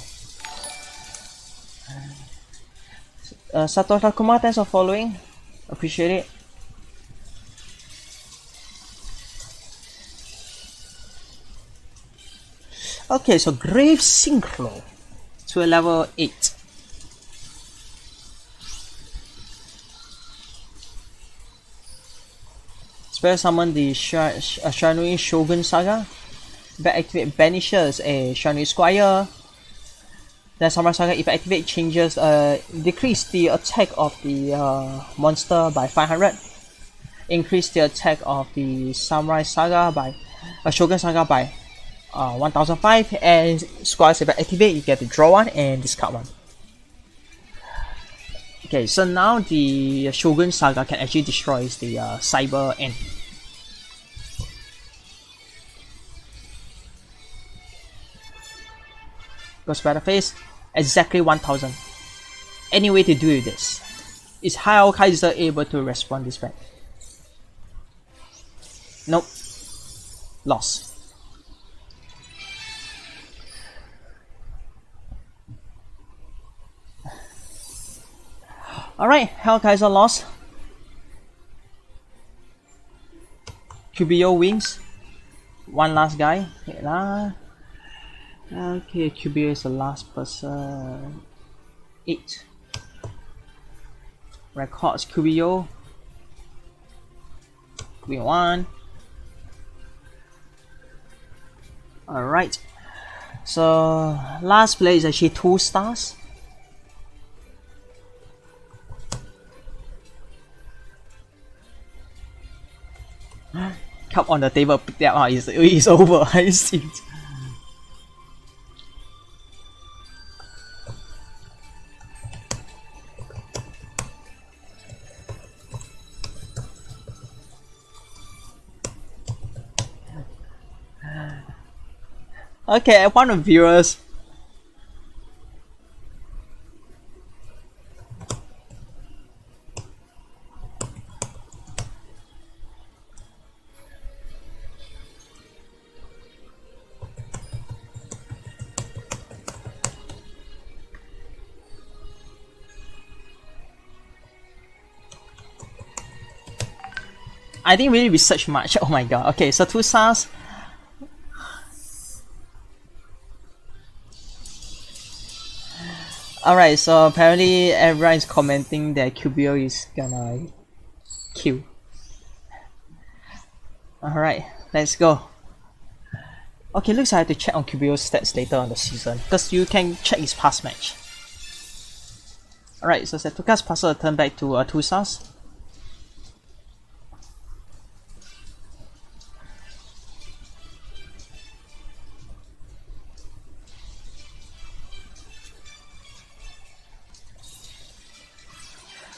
Sato Takuma, thanks for following. Appreciate it. Okay, so Grave Synchro to a level 8. Spell summon the Shanui Shogun Saga. Back activate banishes a Shanui Squire. Then Samurai Saga, if activate, changes decrease the attack of the monster by 500. Increase the attack of the Samurai Saga by Shogun Saga by 1005. And Squire, if activate, you get to draw one and discard one. Okay, so now the Shogun Saga can actually destroy the Cyber End. Goes by the face, exactly 1000. Any way to do with this? Is Hellkaiser able to respond this back? Nope. Loss. Alright, Hellkaiser lost. QBO wins. One last guy. Okay, QBO is the last person. 8. Records QBO. QBO 1. Alright. So last play is actually 2 stars. Cup on the table, pick that up. It's over. I see it. Okay, one of the viewers. I didn't really research much. Oh my god. Okay, so 2 stars. Alright, so apparently everyone is commenting that QBO is gonna kill. Alright, let's go. Okay, looks like I have to check on QBO's stats later on the season, because you can check his past match. Alright, so Setuka's passes a turn back to 2 stars.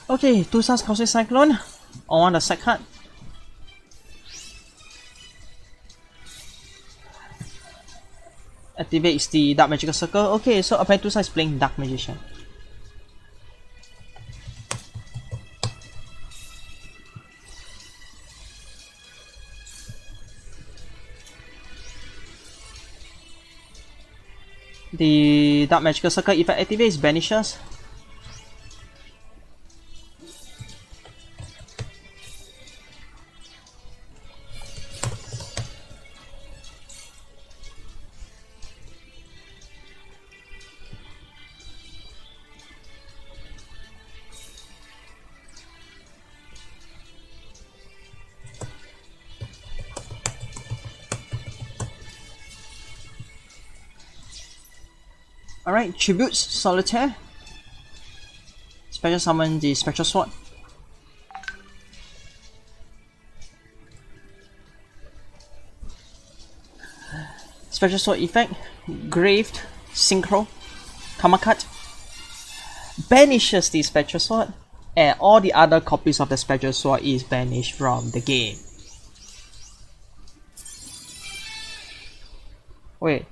Okay, 2 stars Cosmic Cyclone on the side card. Activates the Dark Magical Circle. Okay, so apparently 2 stars is playing Dark Magician. The Dark Magical Circle effect activates, banishes. Alright, tributes Solitaire. Special summon the Spectral Sword. Spectral Sword effect, Graved, Synchro, Karma Cut. Banishes the Spectral Sword, and all the other copies of the Spectral Sword is banished from the game. Wait.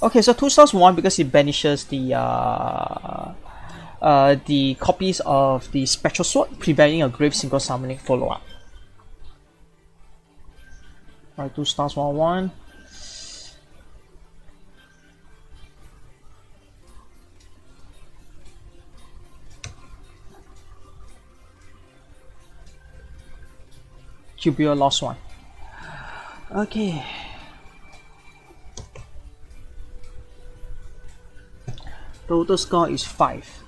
Okay, so 2 stars 1 because it banishes the copies of the Spectral Sword, preventing a Grave Synchro Summoning follow-up. Alright, 2 stars 1/1. QBO lost 1. Okay. Total score is 5.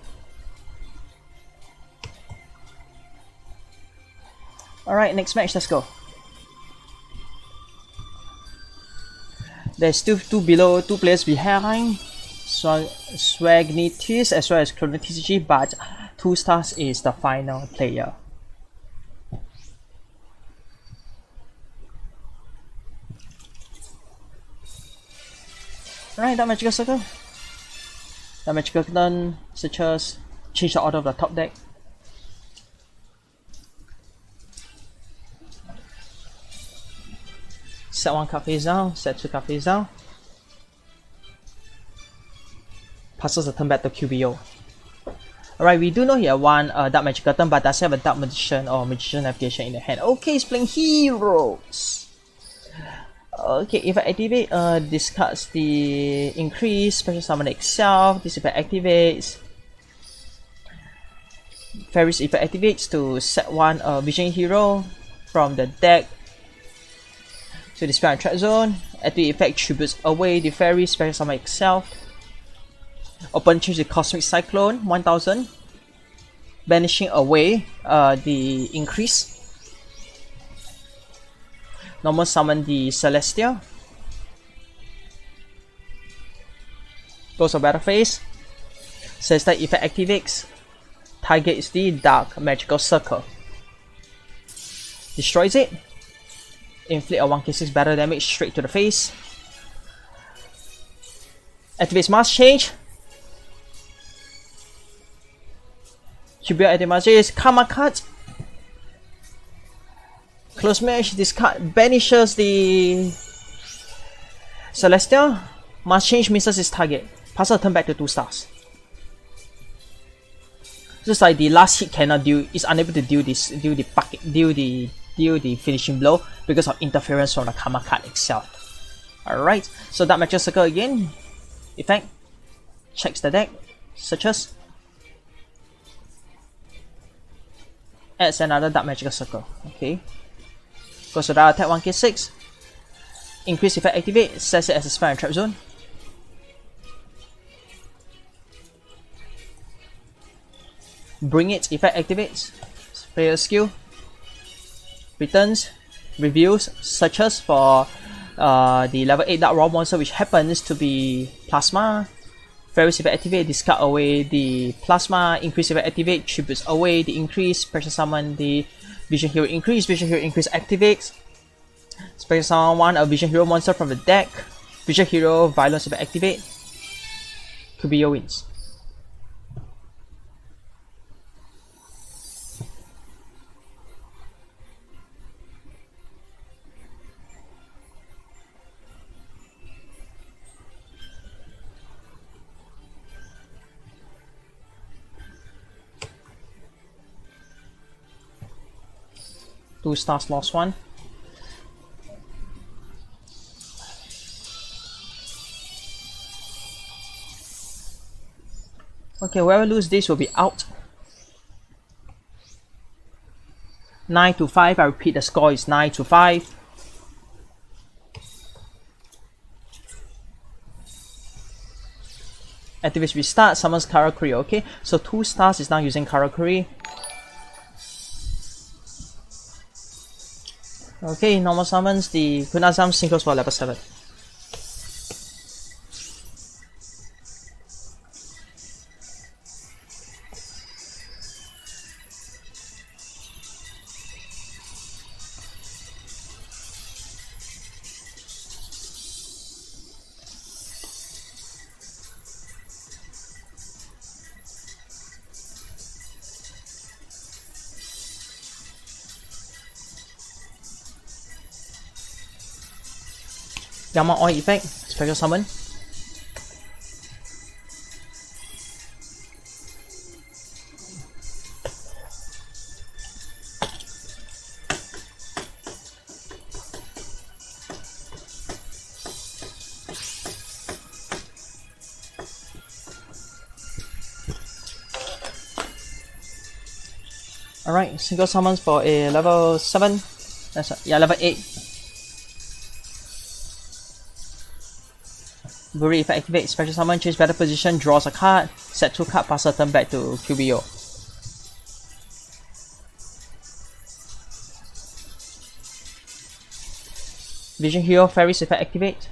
Alright, next match, let's go. There's still 2 players behind. Swagnitis as well as Chrono-TCG, but 2 stars is the final player. Alright, that Magical Circle. The Magical Curtain, such as change the order of the top deck. Set 1 card face down, set 2 card face down. Passes the turn back to QBO. Alright, we do know he has 1 Dark Magic Curtain, but does have a Dark Magician or Magician Navigation in the hand. Okay, he's playing Heroes. Okay, if I activate, discards the increase, special summon itself, this effect activates. Pharaohs effect activates to set 1 Vision Hero from the deck to display on trap zone. Activate effect tributes away the Pharaohs, special summon itself. Open change the Cosmic Cyclone 1000, banishing away the increase. Normal summon the Celestial. Goes to battle phase. Says that effect activates. Targets the Dark Magical Circle. Destroys it. Inflict a 1k6 battle damage straight to the face. Activates Mass Change. QBO activates Karma Cut. Close match, this card banishes the Celestial. Mass Change misses its target. Passes a turn back to 2 stars. Just like the last hit cannot deal, is unable to deal the finishing blow because of interference from the Karma card itself. Alright, so that Magic Circle again. Effect. Checks the deck. Searches. Adds another Dark Magical Circle. Okay. Goes to the attack 1k6. Increase effect activate, sets it as a spell and trap zone. Bring it, effect activates, player skill, returns, reviews, searches for the level 8 Dark Raw monster, which happens to be Plasma. Pharaohs effect activate, discard away the Plasma, increase effect activate, tributes away the increase, special summon the Vision Hero increase activates, special summon a Vision Hero monster from the deck, Vision Hero Violence effect activate, Kubiyo wins. Two stars lost one. Okay, whoever lose this will be out. 9-5. I repeat, the score is 9-5. Activates restart, summons Karakuri. Okay, so 2 stars is now using Karakuri. Okay, normal summons the Kunazam singles for level 7. Gamma Oil effect, special summon. Alright, single summons for a level 7. Level 8. Buri effect activate, special summon, change battle position, draws a card, set 2 card, pass a turn back to QBO. Vision Hero Pharaohs effect activate.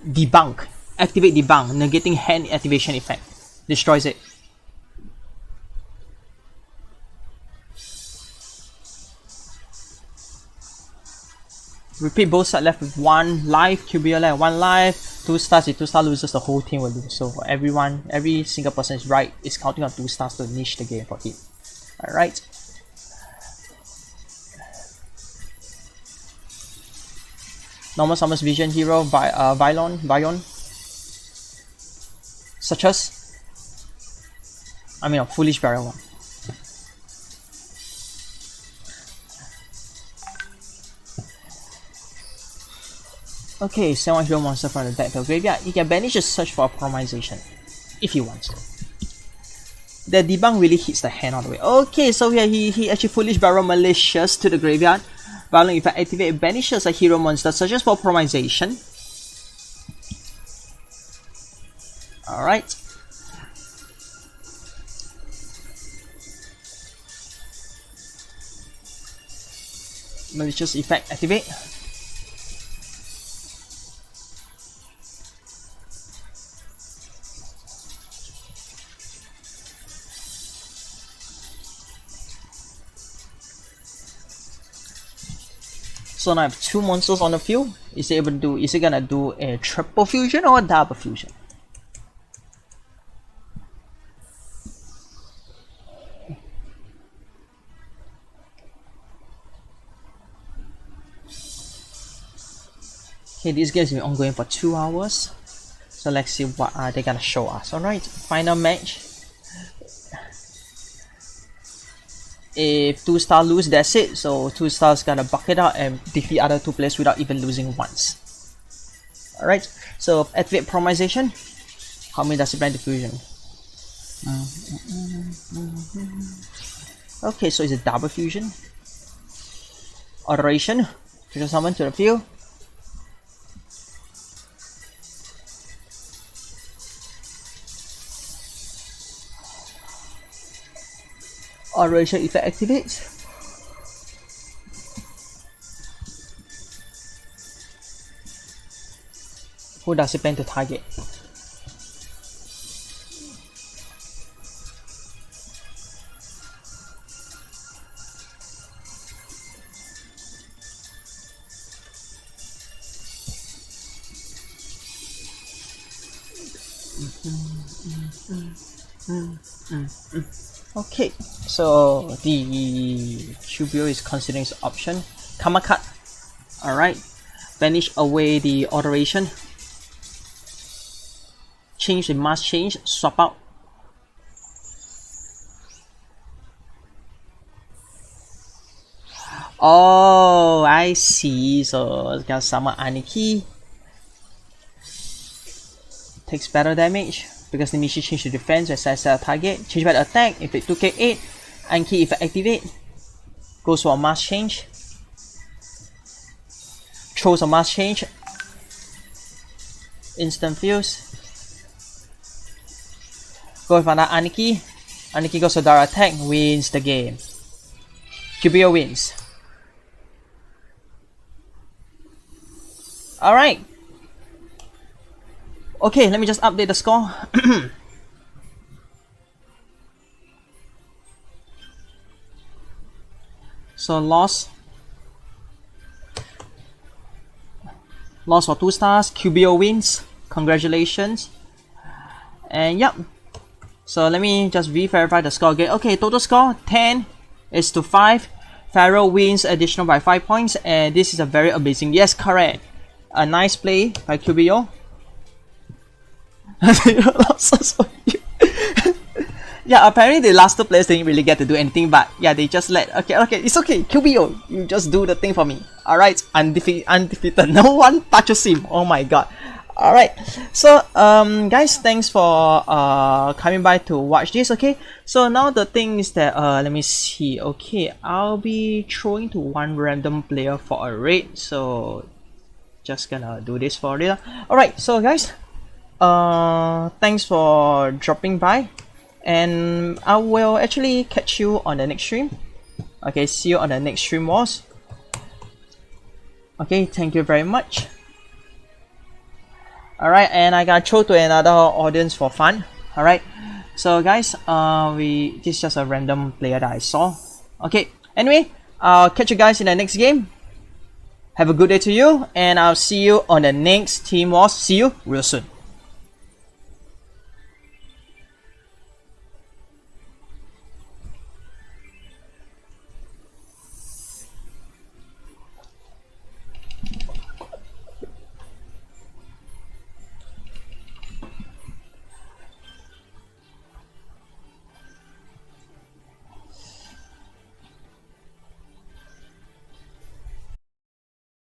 Debunk. Activate debunk, negating hand activation effect. Destroys it. Repeat, both sides left with 1 life, QBO left 1 life, 2 stars. If 2 stars loses, the whole team will lose. So for everyone, every single person is counting on 2 stars to niche the game for him. Alright. Normal summons Vision Hero, Vion. Such as, a Foolish Barrel one. Okay, send 1 hero monster from the deck to the graveyard. He can banish a search for optimization if he wants to. The debunk really hits the hand all the way. Okay, so yeah, he actually Foolish Barrel Malicious to the graveyard. Violent effect activate, banishes a hero monster, searches for optimization. Alright. Malicious effect activate. So now I have 2 monsters on the field. Is it gonna do a triple fusion or a double fusion? Okay, this game has been ongoing for 2 hours. So let's see what are they gonna show us. Alright, final match. If 2 stars lose, that's it. So 2 stars gonna bucket out and defeat other 2 players without even losing once. Alright, so activate optimization. How many does it blind diffusion? Okay, so it's a double fusion. Adoration. Treasure summon to the field. Adoration effect activates. Who does it plan to target? Okay, so the QBO is considering its option. Karma cut. Alright. Banish away the alteration. Change the mask change, swap out. Oh, I see. So it's gonna summon Aniki. Takes better damage because the initial change to defense as a target. Change back the attack, inflict 2k8. Anki if activate. Goes for a mask change. Throws a mask change. Instant fuse. Go with another Aniki. Aniki goes for direct attack, wins the game. QBO wins. Alright. Okay, let me just update the score. So loss for 2 stars. QBO wins. Congratulations. And yep. So let me just re-verify the score again. Okay, total score 10 is to 5. Pharaoh wins additional by 5 points, and this is a very amazing. Yes, correct. A nice play by QBO. Yeah, apparently the last 2 players didn't really get to do anything, but yeah, they just let. Okay, it's okay. QBO, you just do the thing for me. Alright, undefeated. No one touches him. Oh my god. Alright, so guys, thanks for coming by to watch this. Okay, so now the thing is that let me see. Okay, I'll be throwing to one random player for a raid, so just gonna do this for it. Alright, so guys, thanks for dropping by, and I will actually catch you on the next stream. Okay, see you on the next stream, wars. Okay, thank you very much. Alright, and I got throw to another audience for fun. Alright, so guys, this is just a random player that I saw. Okay, anyway, I'll catch you guys in the next game. Have a good day to you, and I'll see you on the next Team Wars. See you real soon.